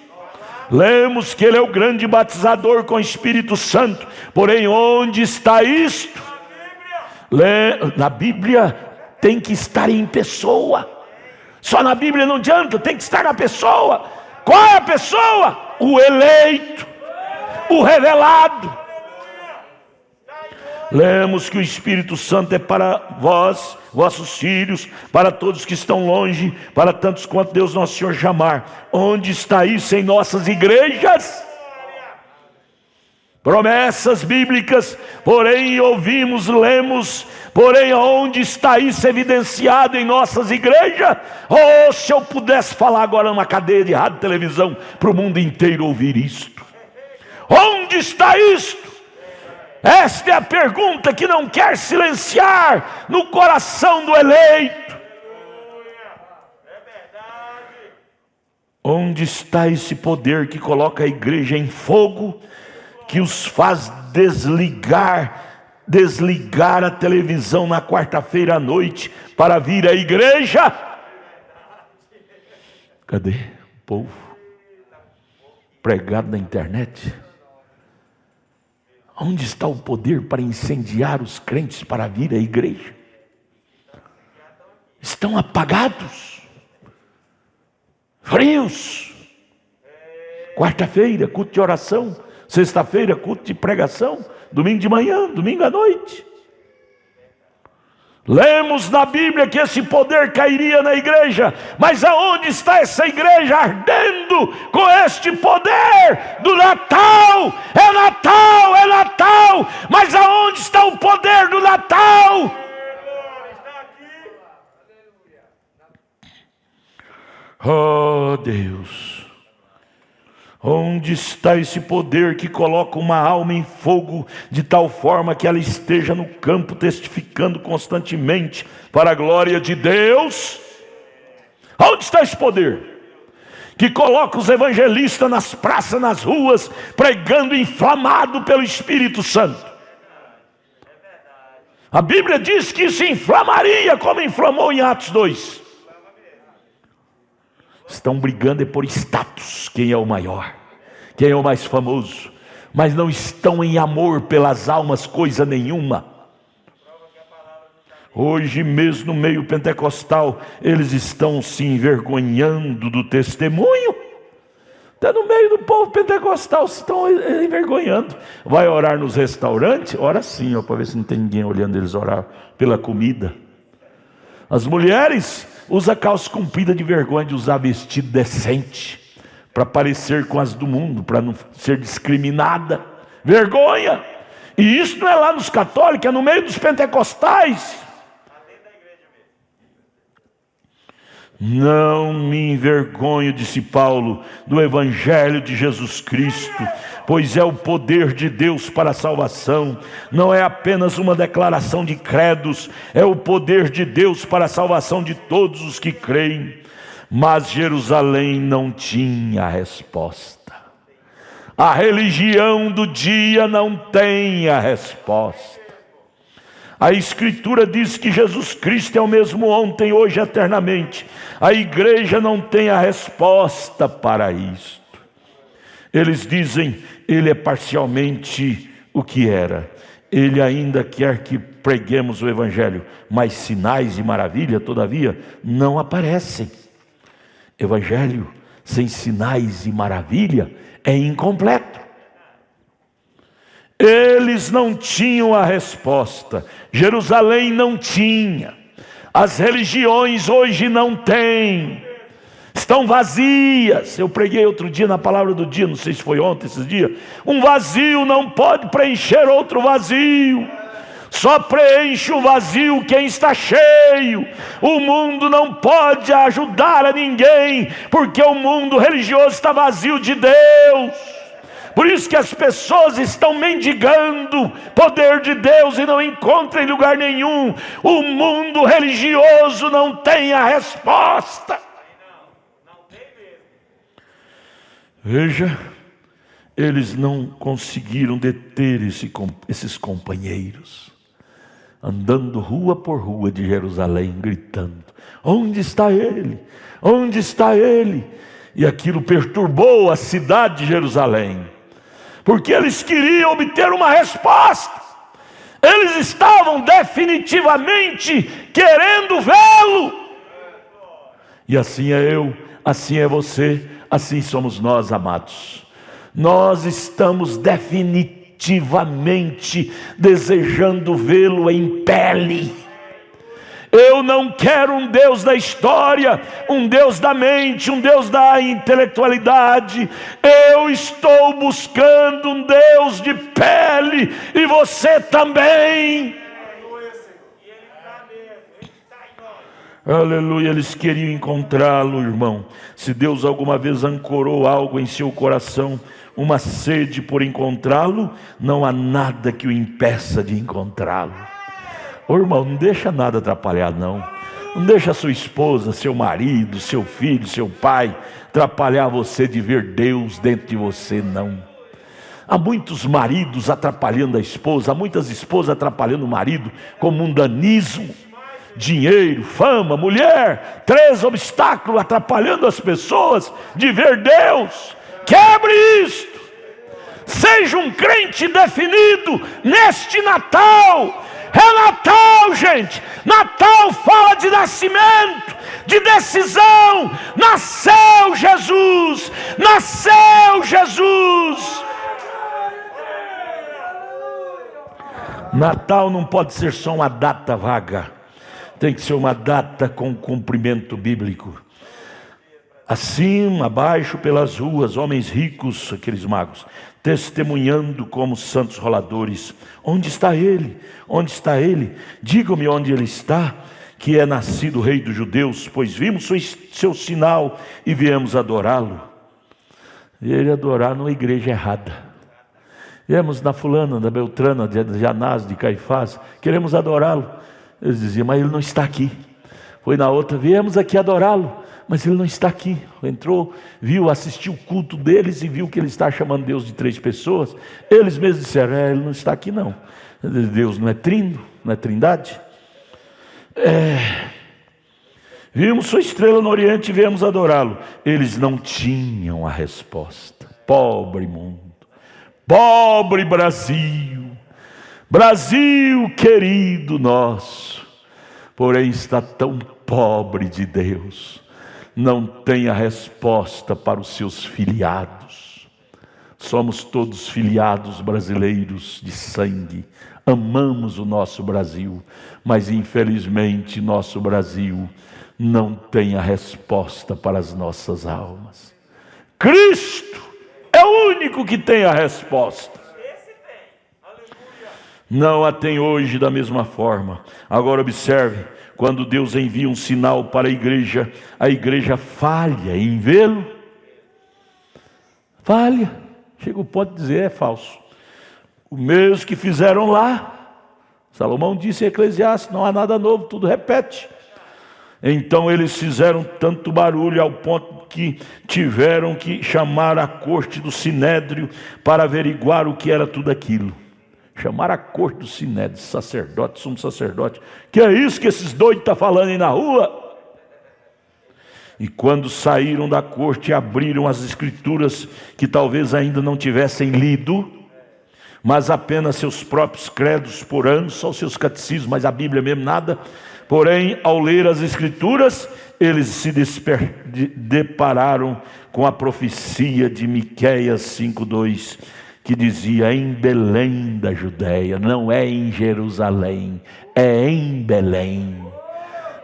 Lemos que Ele é o grande batizador com o Espírito Santo, porém onde está isto? Na Bíblia tem que estar em pessoa. Só na Bíblia não adianta, tem que estar na pessoa. Qual é a pessoa? O eleito, o revelado. Lemos que o Espírito Santo é para vós, vossos filhos, para todos que estão longe, para tantos quanto Deus nosso Senhor chamar. Onde está isso em nossas igrejas? Promessas bíblicas, porém ouvimos, lemos, porém onde está isso evidenciado em nossas igrejas? Oh, se eu pudesse falar agora numa cadeia de rádio e televisão para o mundo inteiro ouvir isto. Onde está isto? Esta é a pergunta que não quer silenciar no coração do eleito. Onde está esse poder que coloca a igreja em fogo, que os faz desligar a televisão na quarta-feira à noite para vir à igreja? Cadê o povo pregado na internet? Onde está o poder para incendiar os crentes para vir à igreja? Estão apagados, frios. Quarta-feira, culto de oração. Sexta-feira, culto de pregação. Domingo de manhã, domingo à noite. Lemos na Bíblia que esse poder cairia na igreja, mas aonde está essa igreja ardendo com este poder do Natal? É Natal, é Natal, mas aonde está o poder do Natal? Oh Deus, onde está esse poder que coloca uma alma em fogo de tal forma que ela esteja no campo testificando constantemente para a glória de Deus? Onde está esse poder que coloca os evangelistas nas praças, nas ruas, pregando inflamado pelo Espírito Santo? A Bíblia diz que isso inflamaria como inflamou em Atos 2. Estão brigando por status, quem é o maior, quem é o mais famoso, mas não estão em amor pelas almas coisa nenhuma. Hoje mesmo no meio pentecostal, eles estão se envergonhando do testemunho. Até no meio do povo pentecostal se estão envergonhando. Vai orar nos restaurantes? Ora sim, para ver se não tem ninguém olhando eles orar pela comida. As mulheres usam calça comprida de vergonha de usar vestido decente, para parecer com as do mundo, para não ser discriminada. Vergonha! E isso não é lá nos católicos, é no meio dos pentecostais. Não me envergonho, disse Paulo, do Evangelho de Jesus Cristo, pois é o poder de Deus para a salvação. Não é apenas uma declaração de credos, é o poder de Deus para a salvação de todos os que creem. Mas Jerusalém não tinha resposta. A religião do dia não tem a resposta. A Escritura diz que Jesus Cristo é o mesmo ontem, hoje, eternamente. A igreja não tem a resposta para isto. Eles dizem, ele é parcialmente o que era. Ele ainda quer que preguemos o Evangelho, mas sinais e maravilha, todavia, não aparecem. Evangelho sem sinais e maravilha é incompleto. Eles não tinham a resposta. Jerusalém não tinha. As religiões hoje não têm. Estão vazias. Eu preguei outro dia na palavra do dia, não sei se foi ontem, esses dias. Um vazio não pode preencher outro vazio. Só preenche o vazio quem está cheio. O mundo não pode ajudar a ninguém, porque o mundo religioso está vazio de Deus. Por isso que as pessoas estão mendigando poder de Deus e não encontram em lugar nenhum. O mundo religioso não tem a resposta. Veja, eles não conseguiram deter esses companheiros, andando rua por rua de Jerusalém, gritando, onde está ele? Onde está ele? E aquilo perturbou a cidade de Jerusalém, porque eles queriam obter uma resposta. Eles estavam definitivamente querendo vê-lo. E assim é eu, assim é você, assim somos nós, amados. Nós estamos definitivamente instintivamente desejando vê-lo em pele. Eu não quero um Deus da história, um Deus da mente, um Deus da intelectualidade. Eu estou buscando um Deus de pele, e você também. Aleluia, eles queriam encontrá-lo, irmão. Se Deus alguma vez ancorou algo em seu coração, uma sede por encontrá-lo, não há nada que o impeça de encontrá-lo. Ô irmão, não deixa nada atrapalhar, não. Não deixa sua esposa, seu marido, seu filho, seu pai atrapalhar você de ver Deus dentro de você, não. Há muitos maridos atrapalhando a esposa, há muitas esposas atrapalhando o marido com mundanismo, dinheiro, fama, mulher, 3 obstáculos atrapalhando as pessoas de ver Deus. Quebre isto. Seja um crente definido neste Natal. É Natal, gente. Natal fala de nascimento, de decisão. Nasceu Jesus. Nasceu Jesus. Natal não pode ser só uma data vaga. Tem que ser uma data com cumprimento bíblico. Acima, abaixo, pelas ruas, homens ricos, aqueles magos, testemunhando como santos roladores. Onde está ele? Onde está ele? Digam-me onde ele está, que é nascido rei dos judeus, pois vimos seu sinal e viemos adorá-lo. E ele adorar numa igreja errada. Viemos na fulana, da Beltrana, de Anás, de Caifás, queremos adorá-lo. Eles diziam, mas ele não está aqui. Foi na outra, viemos aqui adorá-lo, mas ele não está aqui. Entrou, viu, assistiu o culto deles e viu que ele está chamando Deus de 3 pessoas. Eles mesmos disseram, ele não está aqui não. Deus não é trino, não é trindade. Vimos sua estrela no Oriente e viemos adorá-lo. Eles não tinham a resposta. Pobre mundo, pobre Brasil. Brasil querido nosso, porém está tão pobre de Deus, não tem a resposta para os seus filiados. Somos todos filiados brasileiros de sangue, amamos o nosso Brasil, mas infelizmente nosso Brasil não tem a resposta para as nossas almas. Cristo é o único que tem a resposta. Não a tem hoje da mesma forma. Agora observe, quando Deus envia um sinal para a igreja falha em vê-lo. Falha. Chega o ponto de dizer, é falso. O mesmo que fizeram lá. Salomão disse em Eclesiastes, não há nada novo, tudo repete. Então eles fizeram tanto barulho ao ponto que tiveram que chamar a corte do Sinédrio para averiguar o que era tudo aquilo. Chamaram a corte do Sinédrio, sacerdote, sumo sacerdote. Que é isso que esses doidos estão falando aí na rua? E quando saíram da corte e abriram as escrituras, que talvez ainda não tivessem lido, mas apenas seus próprios credos por ano, só os seus catecismos, mas a Bíblia mesmo nada. Porém, ao ler as escrituras, eles se depararam com a profecia de Miqueias 5:2, que dizia, em Belém da Judéia, não é em Jerusalém, é em Belém.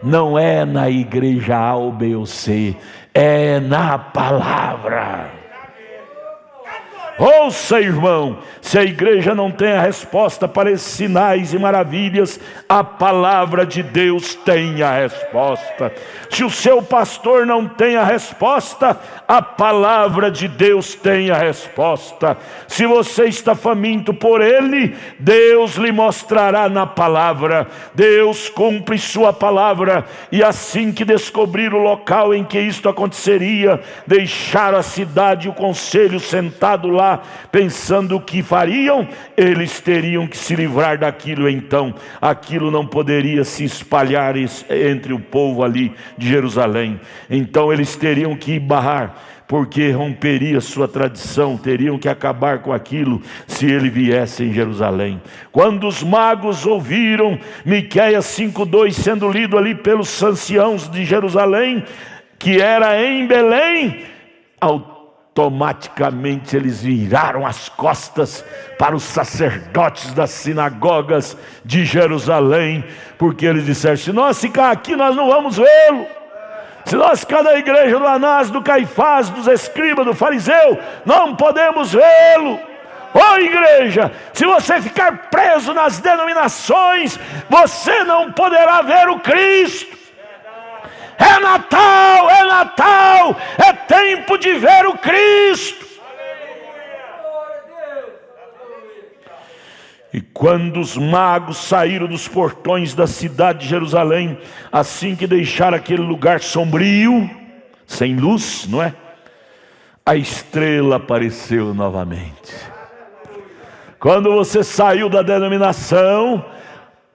Não é na igreja A ou B ou C, é na palavra. Ouça, irmão, se a igreja não tem a resposta para esses sinais e maravilhas, a palavra de Deus tem a resposta. Se o seu pastor não tem a resposta, a palavra de Deus tem a resposta. Se você está faminto por ele, Deus lhe mostrará na palavra. Deus cumpre sua palavra. E assim que descobrir o local em que isto aconteceria, deixaram a cidade e o conselho sentado lá, pensando o que fariam, eles teriam que se livrar daquilo. Então aquilo não poderia se espalhar entre o povo ali de Jerusalém. Então eles teriam que barrar, porque romperia sua tradição, teriam que acabar com aquilo se ele viesse em Jerusalém. Quando os magos ouviram Miqueias 5:2 sendo lido ali pelos anciãos de Jerusalém, que era em Belém, automaticamente eles viraram as costas para os sacerdotes das sinagogas de Jerusalém, porque eles disseram: se nós ficar aqui, nós não vamos vê-lo. Se nós ficar na igreja do Anás, do Caifás, dos escribas, do fariseu, não podemos vê-lo. Ô igreja, se você ficar preso nas denominações, você não poderá ver o Cristo. É Natal, é tempo de ver o Cristo. E quando os magos saíram dos portões da cidade de Jerusalém, assim que deixaram aquele lugar sombrio, sem luz, não é? A estrela apareceu novamente. Quando você saiu da denominação,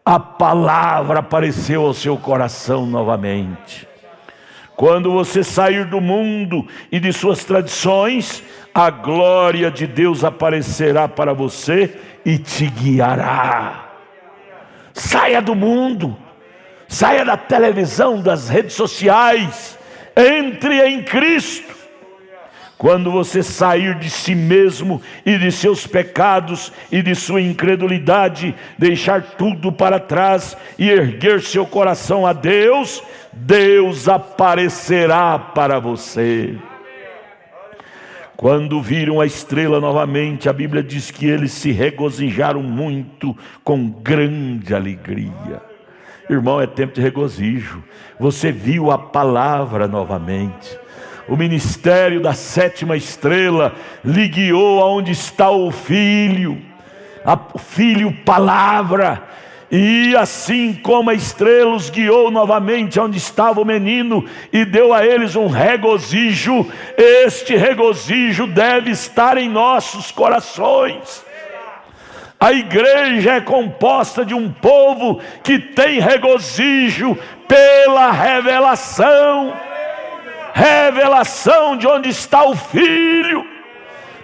a palavra apareceu ao seu coração novamente. Quando você sair do mundo e de suas tradições, a glória de Deus aparecerá para você e te guiará. Saia do mundo, saia da televisão, das redes sociais, entre em Cristo. Quando você sair de si mesmo e de seus pecados e de sua incredulidade, deixar tudo para trás e erguer seu coração a Deus, Deus aparecerá para você. Quando viram a estrela novamente, a Bíblia diz que eles se regozijaram muito com grande alegria. Irmão, é tempo de regozijo. Você viu a palavra novamente. O ministério da sétima estrela lhe guiou aonde está o Filho, o Filho Palavra. E assim como a estrela os guiou novamente onde estava o menino e deu a eles um regozijo, este regozijo deve estar em nossos corações. A igreja é composta de um povo que tem regozijo pela revelação de onde está o Filho.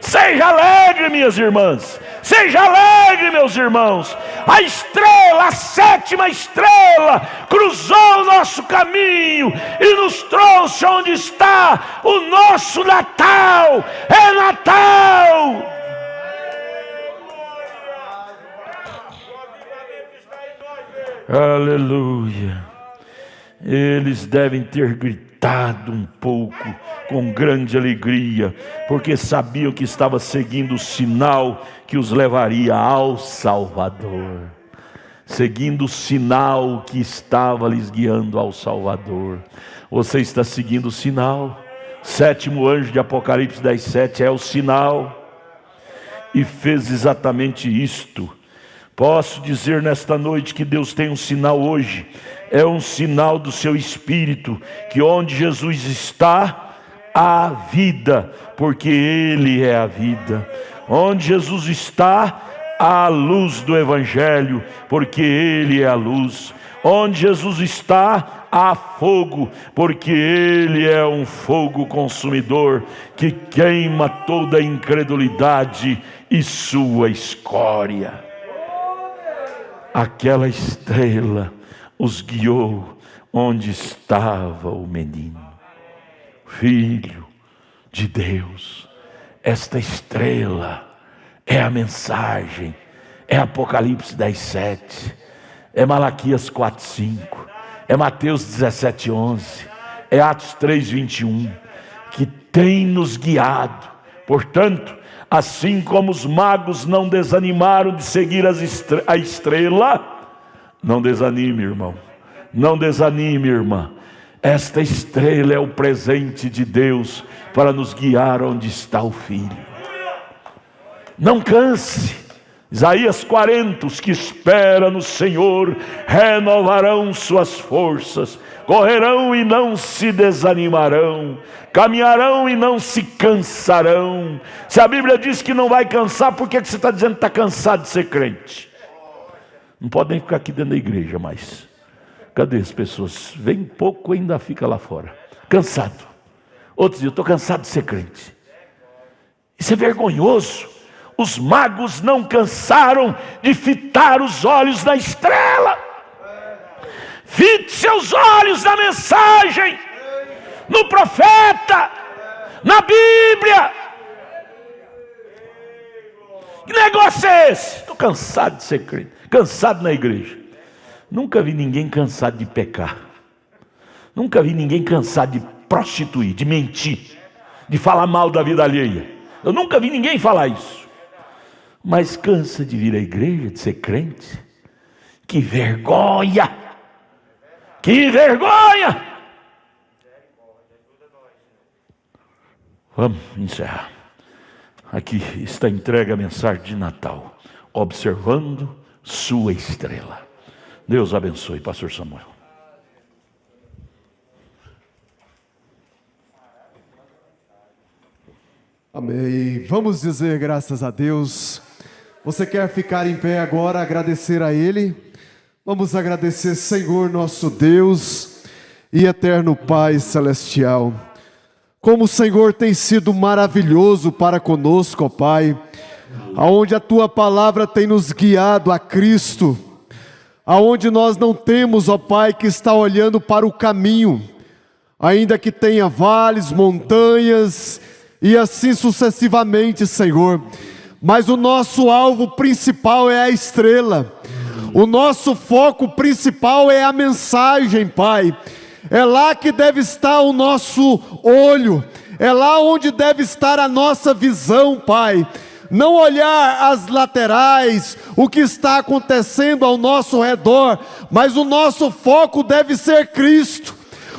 Seja alegre, minhas irmãs, seja alegre, meus irmãos. A estrela, a sétima estrela, cruzou o nosso caminho e nos trouxe onde está o nosso Natal. É Natal. Aleluia. Eles devem ter gritado um pouco com grande alegria, porque sabiam que estava seguindo o sinal que os levaria ao Salvador. Seguindo o sinal que estava lhes guiando ao Salvador. Você está seguindo o sinal. Sétimo anjo de Apocalipse 10:7 é o sinal. E fez exatamente isto. Posso dizer nesta noite que Deus tem um sinal hoje. É um sinal do seu Espírito, que onde Jesus está, há vida, porque Ele é a vida. Onde Jesus está, há a luz do Evangelho, porque Ele é a luz. Onde Jesus está, há fogo, porque Ele é um fogo consumidor, que queima toda a incredulidade e sua escória. Aquela estrela os guiou onde estava o menino, Filho de Deus. Esta estrela é a mensagem, é Apocalipse 10:7, é Malaquias 4:5, é Mateus 17:11, é Atos 3:21, que tem nos guiado. Portanto, assim como os magos não desanimaram de seguir a estrela, não desanime, irmão, não desanime, irmã. Esta estrela é o presente de Deus para nos guiar onde está o Filho. Não canse. Isaías 40, os que esperam no Senhor renovarão suas forças, correrão e não se desanimarão, caminharão e não se cansarão. Se a Bíblia diz que não vai cansar, por que você está dizendo que está cansado de ser crente? Não pode nem ficar aqui dentro da igreja mais. Cadê as pessoas? Vem pouco e ainda fica lá fora, cansado. Outros dizem: eu estou cansado de ser crente. Isso é vergonhoso. Os magos não cansaram de fitar os olhos na estrela. Fite seus olhos na mensagem, no profeta, na Bíblia. Que negócio é esse? Estou cansado de ser crente, cansado na igreja. Nunca vi ninguém cansado de pecar. Nunca vi ninguém cansado de prostituir, de mentir, de falar mal da vida alheia. Eu nunca vi ninguém falar isso. Mas cansa de vir à igreja, de ser crente. Que vergonha! Que vergonha! Vamos encerrar. Aqui está entregue a mensagem de Natal. Observando sua estrela. Deus abençoe, pastor Samuel. Amém. Vamos dizer graças a Deus. Você quer ficar em pé agora, agradecer a Ele? Vamos agradecer, Senhor nosso Deus e eterno Pai celestial. Como o Senhor tem sido maravilhoso para conosco, ó Pai, aonde a Tua palavra tem nos guiado a Cristo, aonde nós não temos, ó Pai, que estar olhando para o caminho, ainda que tenha vales, montanhas e assim sucessivamente, Senhor, mas o nosso alvo principal é a estrela, o nosso foco principal é a mensagem, Pai. É lá que deve estar o nosso olho, é lá onde deve estar a nossa visão, Pai. Não olhar as laterais, o que está acontecendo ao nosso redor, mas o nosso foco deve ser Cristo.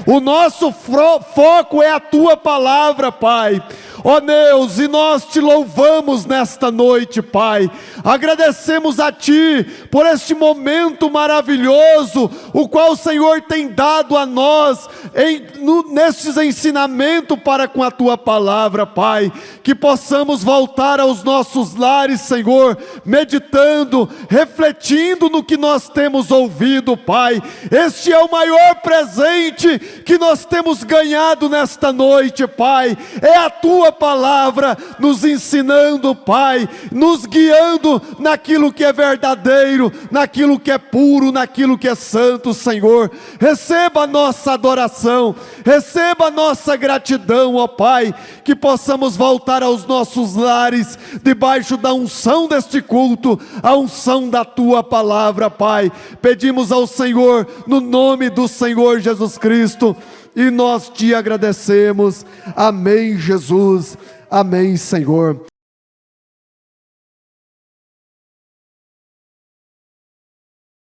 O nosso foco é a Tua palavra, Pai. Ó Deus, e nós Te louvamos nesta noite, Pai. Agradecemos a Ti por este momento maravilhoso, o qual o Senhor tem dado a nós, nestes ensinamentos para com a Tua palavra, Pai. Que possamos voltar aos nossos lares, Senhor, meditando, refletindo no que nós temos ouvido, Pai. Este é o maior presente que nós temos ganhado nesta noite, Pai. É a Tua palavra nos ensinando, Pai, nos guiando naquilo que é verdadeiro, naquilo que é puro, naquilo que é santo, Senhor. Receba a nossa adoração, receba a nossa gratidão, ó Pai, que possamos voltar aos nossos lares, debaixo da unção deste culto, a unção da Tua palavra, Pai. Pedimos ao Senhor, no nome do Senhor Jesus Cristo, e nós Te agradecemos. Amém, Jesus. Amém, Senhor.